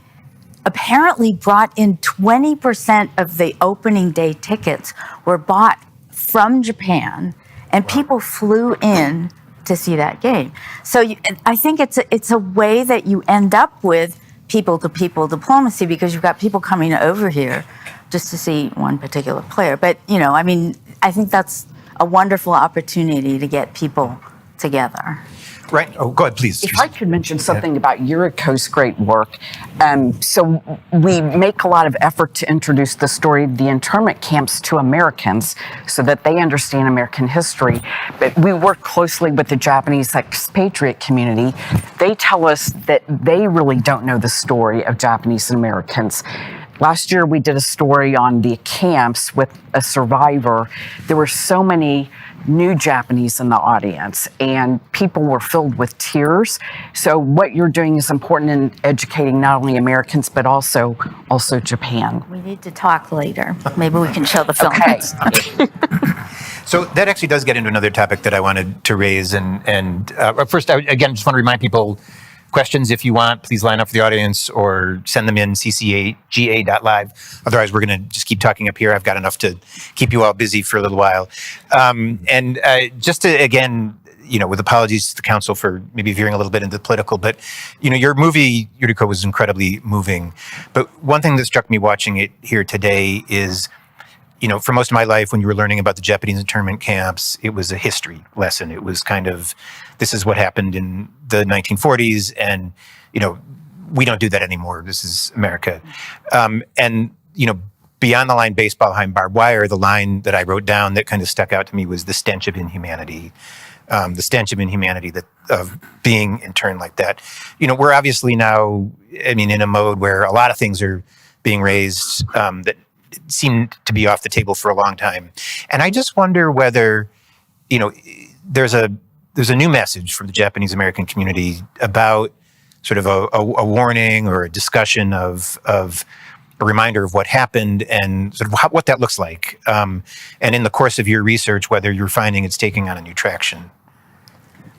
S9: apparently brought in 20% of the opening day tickets were bought from Japan, and people flew in to see that game. So I think it's a way that you end up with people-to-people diplomacy, because you've got people coming over here just to see one particular player. But, I think that's a wonderful opportunity to get people together.
S1: Right. Oh, go ahead, please.
S11: If I could mention something about Yuriko's great work. So we make a lot of effort to introduce the story of the internment camps to Americans so that they understand American history. But we work closely with the Japanese expatriate community. They tell us that they really don't know the story of Japanese Americans. Last year, we did a story on the camps with a survivor. There were so many new Japanese in the audience, and people were filled with tears. So what you're doing is important in educating not only Americans, but also Japan.
S9: We need to talk later. Maybe we can show the film.
S11: Okay.
S1: So that actually does get into another topic that I wanted to raise. And first, I again just want to remind people, questions, if you want, please line up for the audience or send them in cca.ga.live. Otherwise, we're going to just keep talking up here. I've got enough to keep you all busy for a little while. And just to, again, with apologies to the council for maybe veering a little bit into the political, but, your movie, Yuriko, was incredibly moving. But one thing that struck me watching it here today is, for most of my life, when you were learning about the Japanese internment camps, it was a history lesson. It was kind of, this is what happened in the 1940s, and, we don't do that anymore. This is America. And, beyond the line Baseball Behind Barbed Wire, the line that I wrote down that kind of stuck out to me was the stench of inhumanity. The stench of inhumanity of being interned like that. We're obviously now, in a mode where a lot of things are being raised that seemed to be off the table for a long time. And I just wonder whether, there's a new message from the Japanese American community about sort of a warning or a discussion of a reminder of what happened and sort of what that looks like. And in the course of your research, whether you're finding it's taking on a new traction.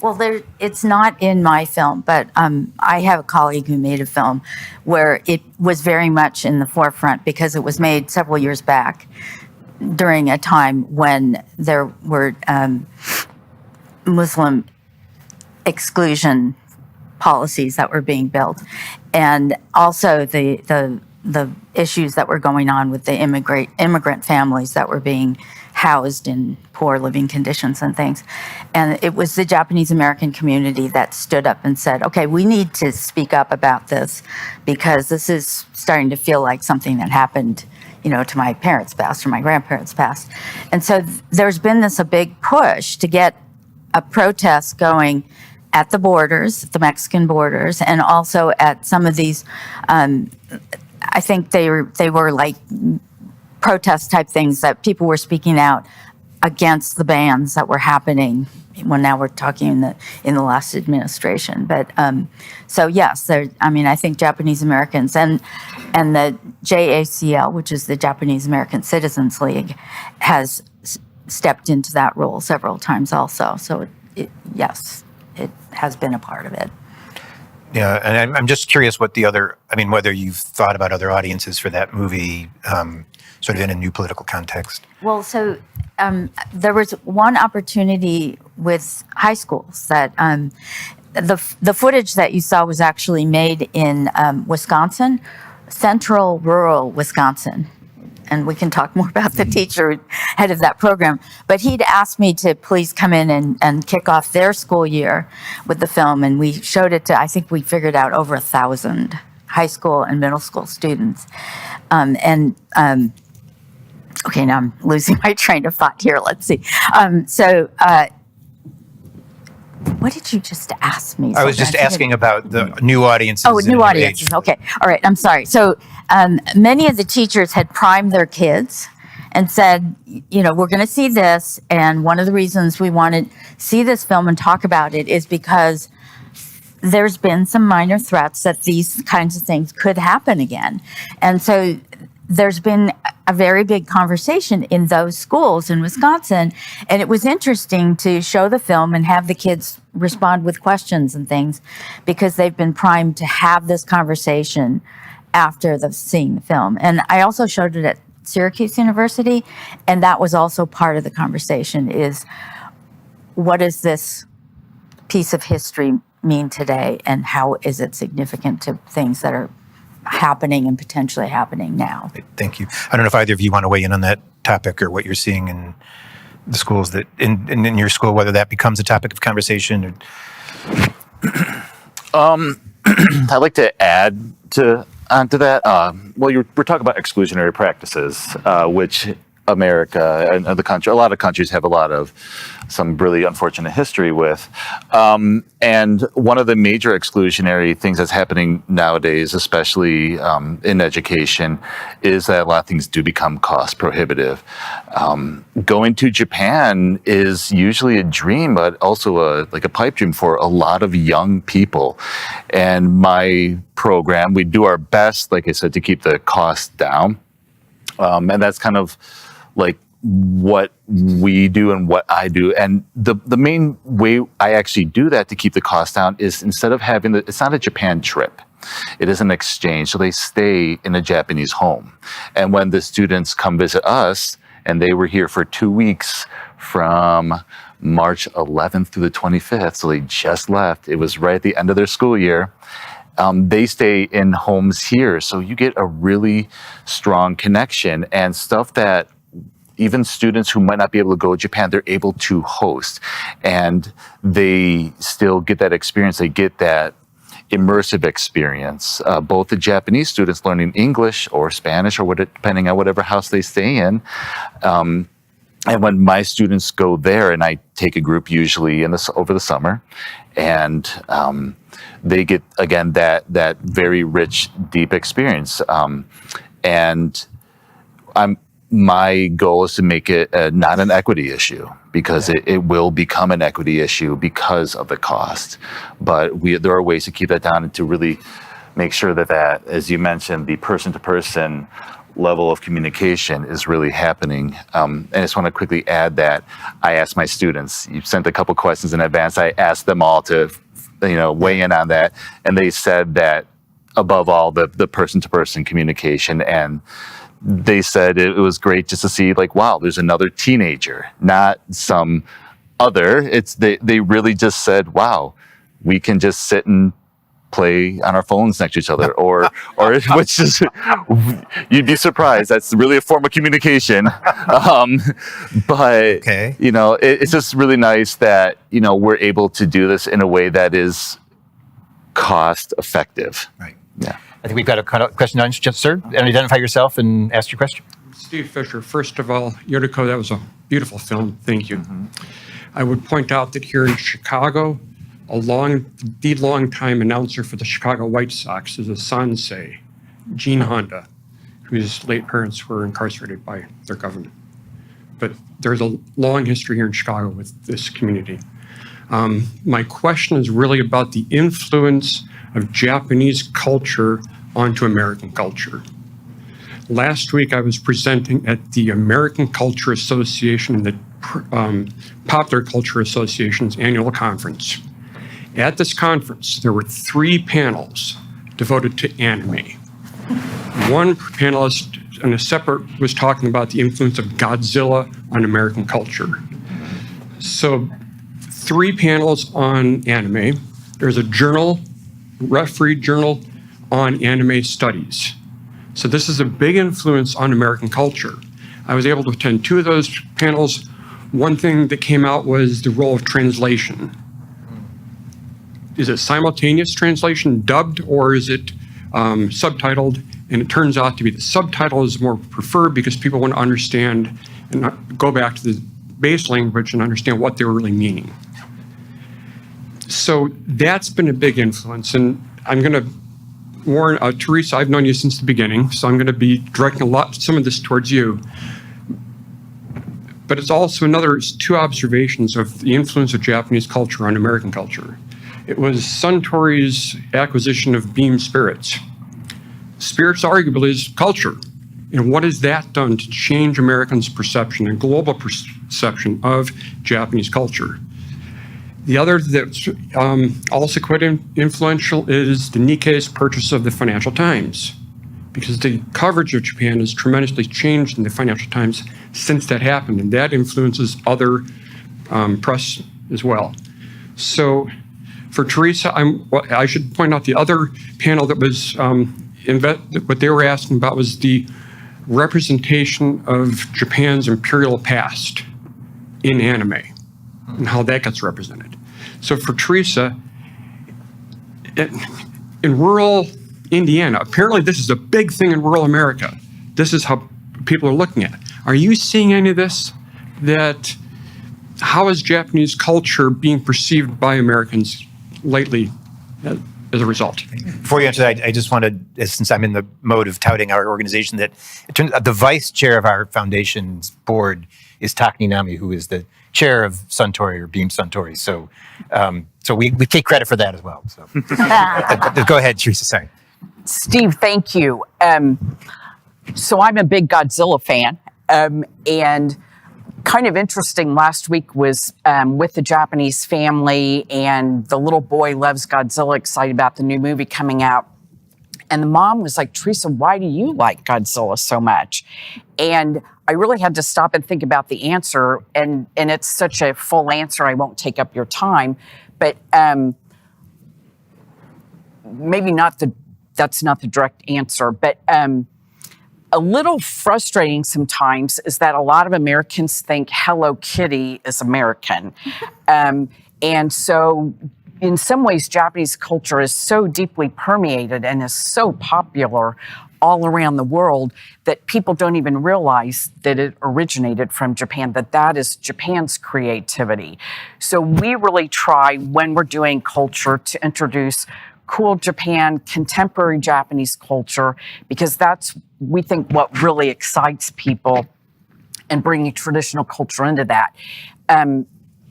S9: Well, it's not in my film, but I have a colleague who made a film where it was very much in the forefront because it was made several years back during a time when there were Muslim exclusion policies that were being built, and also the issues that were going on with the immigrant families that were being housed in poor living conditions and things. And it was the Japanese American community that stood up and said, okay, we need to speak up about this because this is starting to feel like something that happened, to my parents' past or my grandparents' past. And so there's been a big push to get a protest going at the borders, the Mexican borders, and also at some of these, I think they were like protest type things that people were speaking out against the bans that were happening. Well, now we're talking in the last administration, but so yes, I think Japanese Americans and the JACL, which is the Japanese American Citizens League, has stepped into that role several times also. So yes, it has been a part of it.
S1: Yeah, and I'm just curious what whether you've thought about other audiences for that movie, sort of in a new political context.
S9: Well, so there was one opportunity with high schools that the footage that you saw was actually made in Wisconsin, central rural Wisconsin. And we can talk more about the teacher head of that program. But he'd asked me to please come in and kick off their school year with the film. And we showed it to, I think we figured out over 1,000 high school and middle school students. Okay, now I'm losing my train of thought here. Let's see. What did you just ask me?
S1: I was just asking about the new audiences.
S9: Oh,
S1: and
S9: new
S1: new
S9: audiences.
S1: age.
S9: Okay. All right. I'm sorry. So many of the teachers had primed their kids and said, you know, we're going to see this. And one of the reasons we want to see this film and talk about it is because there's been some minor threats that these kinds of things could happen again. And so there's been a very big conversation in those schools in Wisconsin. And it was interesting to show the film and have the kids respond with questions and things because they've been primed to have this conversation after seeing the film. And I also showed it at Syracuse University, and that was also part of the conversation is what does this piece of history mean today and how is it significant to things that are happening and potentially happening now.
S1: Thank you. I don't know if either of you want to weigh in on that topic or what you're seeing in the schools that in your school, whether that becomes a topic of conversation.
S10: I'd like to add onto that. We're talking about exclusionary practices, which America and a lot of countries have some really unfortunate history with. And one of the major exclusionary things that's happening nowadays, especially in education, is that a lot of things do become cost prohibitive. Going to Japan is usually a dream, but also a pipe dream for a lot of young people. And my program, we do our best, like I said, to keep the cost down. And that's kind of like what we do and what I do. And the main way I actually do that to keep the cost down is instead of having it's not a Japan trip. It is an exchange. So they stay in a Japanese home. And when the students come visit us, and they were here for 2 weeks from March 11th through the 25th, so they just left. It was right at the end of their school year. They stay in homes here. So you get a really strong connection and stuff that even students who might not be able to go to Japan, they're able to host. And they still get that experience. They get that immersive experience. Both the Japanese students learning English or Spanish or depending on whatever house they stay in. And when my students go there, and I take a group usually over the summer, and they get, again, that very rich, deep experience. And my goal is to make it not an equity issue, because it will become an equity issue because of the cost. But there are ways to keep that down and to really make sure that, as you mentioned, the person-to-person level of communication is really happening. And I just want to quickly add that I asked my students, you sent a couple questions in advance, I asked them all to weigh in on that. And they said that above all, the person-to-person communication, and they said it was great just to see, wow, there's another teenager, not some other. They really just said, wow, we can just sit and play on our phones next to each other, or which is, you'd be surprised. That's really a form of communication. But okay. It's just really nice that we're able to do this in a way that is cost effective.
S1: Right.
S10: Yeah.
S1: I think we've got a question on, sir. And identify yourself and ask your question.
S12: Steve Fisher. First of all, Yuriko, that was a beautiful film. Thank you. Mm-hmm. I would point out that here in Chicago, the long-time announcer for the Chicago White Sox is a Sansei, Gene Honda, whose late parents were incarcerated by their government. But there's a long history here in Chicago with this community. My question is really about the influence of Japanese culture onto American culture. Last week, I was presenting at the American Culture Association and the Popular Culture Association's annual conference. At this conference, there were 3 panels devoted to anime. One panelist and a separate was talking about the influence of Godzilla on American culture. So 3 panels on anime. There's a journal, refereed journal on anime studies. So this is a big influence on American culture. I was able to attend 2 of those panels. One thing that came out was the role of translation. Is it simultaneous translation, dubbed, or is it subtitled, and it turns out to be the subtitle is more preferred because people want to understand and go back to the base language and understand what they were really meaning. So that's been a big influence, and I'm going to warn Teresa, I've known you since the beginning, so I'm going to be directing some of this towards you. But it's also two observations of the influence of Japanese culture on American culture. It was Suntory's acquisition of Beam Spirits. Spirits arguably is culture. And what has that done to change Americans' perception and global perception of Japanese culture? The other that's also quite influential is the Nikkei's purchase of the Financial Times, because the coverage of Japan has tremendously changed in the Financial Times since that happened, and that influences other press as well. So for Teresa, I should point out the other panel that was, what they were asking about was the representation of Japan's imperial past in anime and how that gets represented. So for Teresa, in rural Indiana, apparently this is a big thing in rural America. This is how people are looking at it. Are you seeing any of this? How is Japanese culture being perceived by Americans lately as a result?
S1: Before you answer that, I just wanted, since I'm in the mode of touting our organization, that it turns out the vice chair of our foundation's board is Takuninami, who is the chair of Suntory or Beam Suntory. So, we take credit for that as well. So, go ahead, Teresa. Sorry,
S11: Steve. Thank you. So I'm a big Godzilla fan, and kind of interesting. Last week was with the Japanese family, and the little boy loves Godzilla, excited about the new movie coming out. And the mom was like, Teresa, why do you like Godzilla so much? And I really had to stop and think about the answer. And it's such a full answer, I won't take up your time. But maybe that's not the direct answer. But a little frustrating sometimes is that a lot of Americans think Hello Kitty is American. And so in some ways, Japanese culture is so deeply permeated and is so popular all around the world that people don't even realize that it originated from Japan, that is Japan's creativity. So we really try when we're doing culture to introduce cool Japan, contemporary Japanese culture, because that's, we think, what really excites people and bringing traditional culture into that.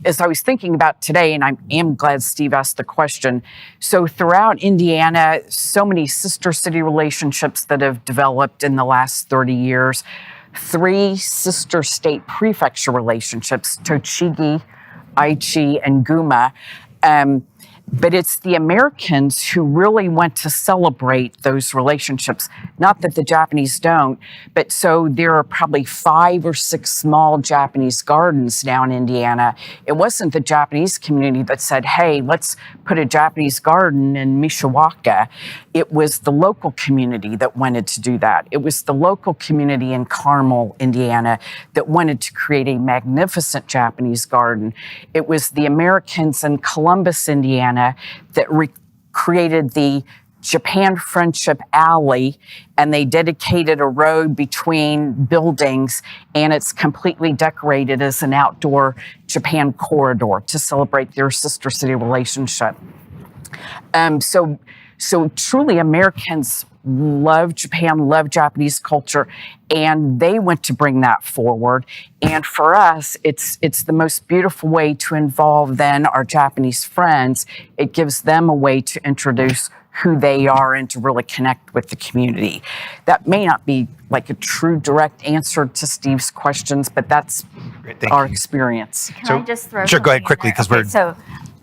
S11: As I was thinking about today, and I am glad Steve asked the question, so throughout Indiana, so many sister city relationships that have developed in the last 30 years, 3 sister state prefecture relationships, Tochigi, Aichi, and Guma. But it's the Americans who really want to celebrate those relationships. Not that the Japanese don't, but so there are probably 5 or 6 small Japanese gardens now in Indiana. It wasn't the Japanese community that said, hey, let's put a Japanese garden in Mishawaka. It was the local community that wanted to do that. It was the local community in Carmel, Indiana, that wanted to create a magnificent Japanese garden. It was the Americans in Columbus, Indiana, that created the Japan Friendship Alley, and they dedicated a road between buildings, and it's completely decorated as an outdoor Japan corridor to celebrate their sister city relationship. So truly Americans love Japan, love Japanese culture, and they want to bring that forward. And for us, it's the most beautiful way to involve then our Japanese friends. It gives them a way to introduce who they are and to really connect with the community. That may not be like a true direct answer to Steve's questions, but that's our experience.
S13: Can I just throw
S1: Sure, go ahead
S13: something
S1: quickly,
S13: in there?
S1: because we're...
S13: So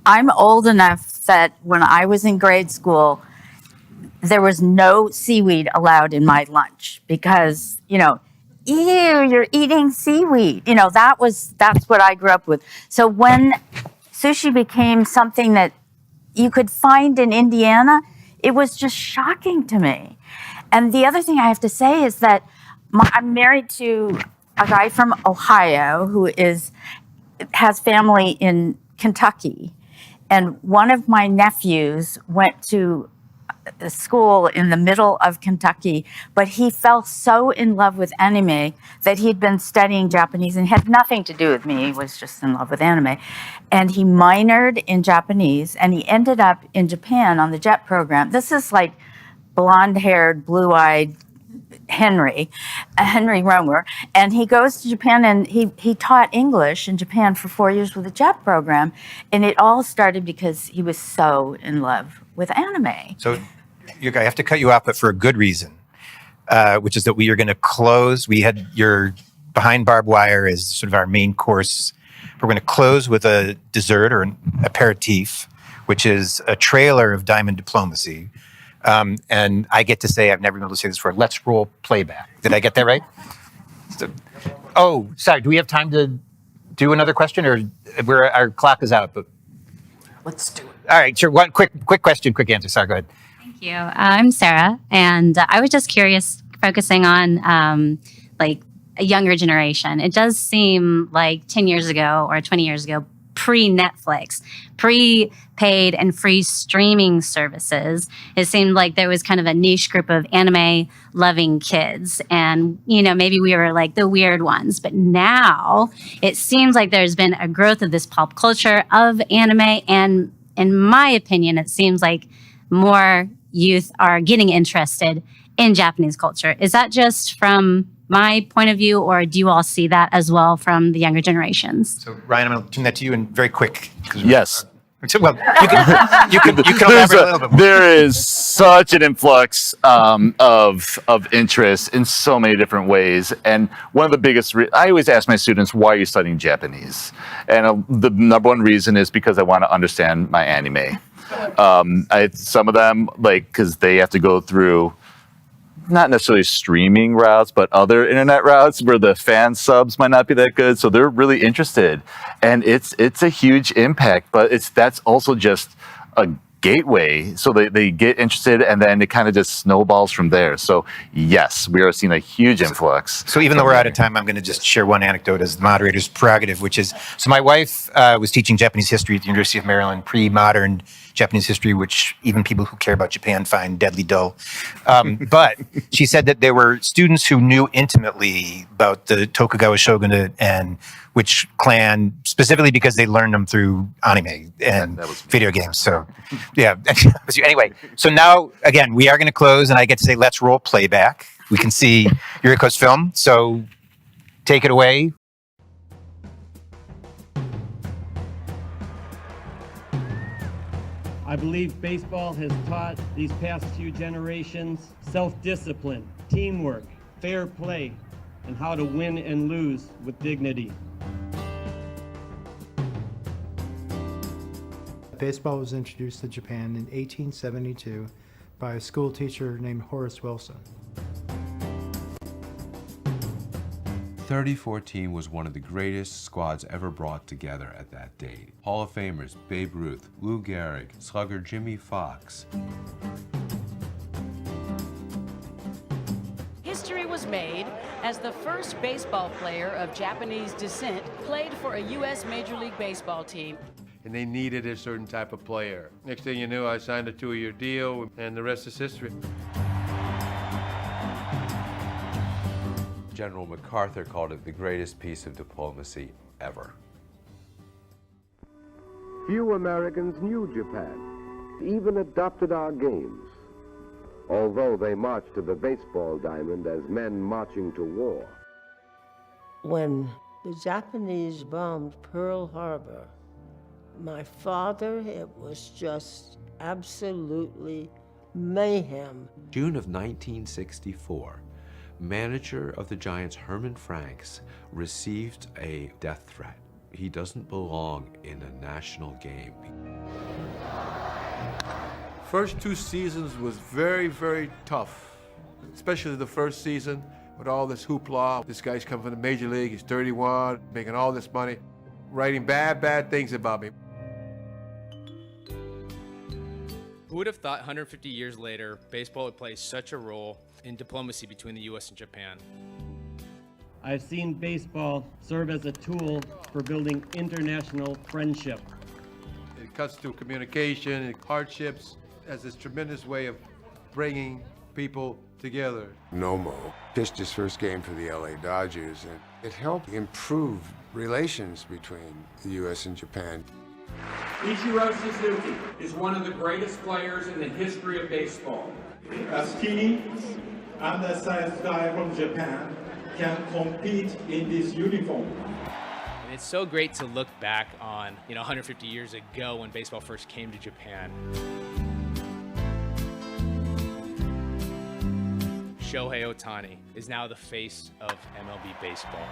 S13: I'm old enough that when I was in grade school, there was no seaweed allowed in my lunch because, ew, you're eating seaweed. That's what I grew up with. So when sushi became something that you could find in Indiana, it was just shocking to me. And the other thing I have to say is that I'm married to a guy from Ohio who has family in Kentucky. And one of my nephews went to a school in the middle of Kentucky, but he fell so in love with anime that he'd been studying Japanese and had nothing to do with me. He was just in love with anime. And he minored in Japanese, and he ended up in Japan on the JET program. This is like blonde-haired, blue-eyed Henry Romer, and he goes to Japan, and he taught English in Japan for 4 years with the JET program, and it all started because he was so in love with anime.
S1: So, I have to cut you off, but for a good reason, which is that we are going to close. We had your Behind Barbed Wire as sort of our main course. We're going to close with a dessert or an aperitif, which is a trailer of Diamond Diplomacy. And I get to say, I've never been able to say this before, let's roll playback. Did I get that right? Sorry, do we have time to do another question, or our clock is out? But
S11: Let's do it.
S1: all right, sure. One quick question, quick answer. Sorry, go ahead.
S14: Thank you. I'm Sarah, and I was just curious, focusing on like a younger generation. It does seem like 10 years ago or 20 years ago, pre-Netflix, pre-paid and free streaming services, it seemed like there was kind of a niche group of anime-loving kids. And, maybe we were like the weird ones. But now it seems like there's been a growth of this pop culture of anime. And in my opinion, it seems like more youth are getting interested in Japanese culture. Is that just from my point of view, or do you all see that as well from the younger generations?
S1: So Ryan, I'm going to turn that to you and very quick.
S10: Yes.
S1: Well, you can elaborate a little bit more.
S10: There is such an influx of interest in so many different ways. And one of the biggest, I always ask my students, why are you studying Japanese? And the number one reason is because I want to understand my anime. Some of them, because they have to go through not necessarily streaming routes, but other internet routes where the fan subs might not be that good. So they're really interested, and it's a huge impact. But that's also just a gateway. So they get interested, and then it kind of just snowballs from there. So yes, we are seeing a huge influx.
S1: So even though we're out of time, I'm going to just share one anecdote as the moderator's prerogative, which is, so my wife was teaching Japanese history at the University of Maryland, pre-modern Japanese history, which even people who care about Japan find deadly dull. But she said that there were students who knew intimately about the Tokugawa shogunate and which clan, specifically because they learned them through anime and video games. So, yeah. Anyway, so now, again, we are going to close, and I get to say, let's roll playback. We can see Yuriko's film, so take it away.
S15: I believe baseball has taught these past few generations self-discipline, teamwork, fair play, and how to win and lose with dignity.
S16: Baseball was introduced to Japan in 1872 by a school teacher named Horace Wilson.
S17: 3014 was one of the greatest squads ever brought together at that date. Hall of Famers Babe Ruth, Lou Gehrig, slugger Jimmy Fox.
S18: History was made as the first baseball player of Japanese descent played for a U.S. Major League Baseball team.
S19: And they needed a certain type of player. Next thing you knew, I signed a 2-year deal, and the rest is history.
S17: General MacArthur called it the greatest piece of diplomacy ever.
S20: Few Americans knew Japan, even adopted our games, although they marched to the baseball diamond as men marching to war.
S21: When the Japanese bombed Pearl Harbor, my father, it was just absolutely mayhem.
S17: June of 1964, manager of the Giants, Herman Franks, received a death threat. He doesn't belong in a national game.
S19: First 2 seasons was very, very tough, especially the first season with all this hoopla. This guy's come from the major league, he's 31, making all this money, writing bad things about me.
S22: Who would have thought 150 years later, baseball would play such a role in diplomacy between the U.S. and Japan?
S15: I've seen baseball serve as a tool for building international friendship.
S19: It cuts through communication and hardships as this tremendous way of bringing people together.
S20: Nomo pitched his first game for the LA Dodgers, and it helped improve relations between the U.S. and Japan.
S5: Ichiro Suzuki is one of the greatest players in the history of baseball.
S6: A skinny, undersized guy from Japan can compete in this uniform.
S22: And it's so great to look back on, 150 years ago when baseball first came to Japan. Shohei Ohtani is now the face of MLB baseball.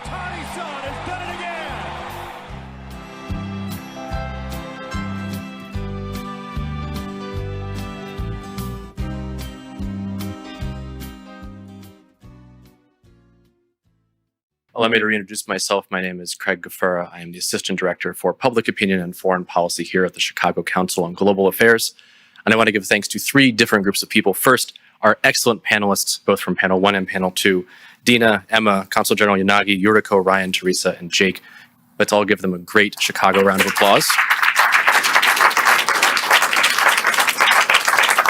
S5: Ohtani-san has done it again!
S3: Allow me to reintroduce myself. My name is Craig Gafura. I am the Assistant Director for Public Opinion and Foreign Policy here at the Chicago Council on Global Affairs. And I want to give thanks to three different groups of people. First, our excellent panelists, both from Panel 1 and Panel 2, Dina, Emma, Consul General Yanagi, Yuriko, Ryan, Teresa, and Jake. Let's all give them a great Chicago round of applause.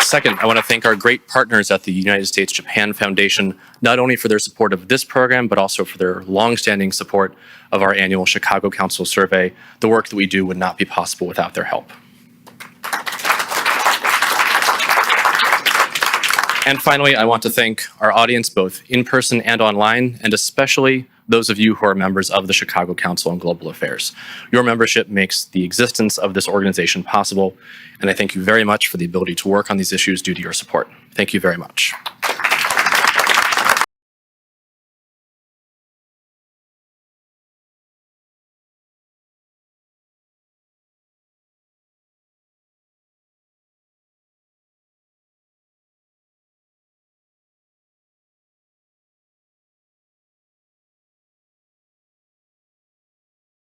S3: Second, I want to thank our great partners at the United States-Japan Foundation, not only for their support of this program, but also for their longstanding support of our annual Chicago Council survey. The work that we do would not be possible without their help. And finally, I want to thank our audience, both in person and online, and especially those of you who are members of the Chicago Council on Global Affairs. Your membership makes the existence of this organization possible, and I thank you very much for the ability to work on these issues due to your support. Thank you very much.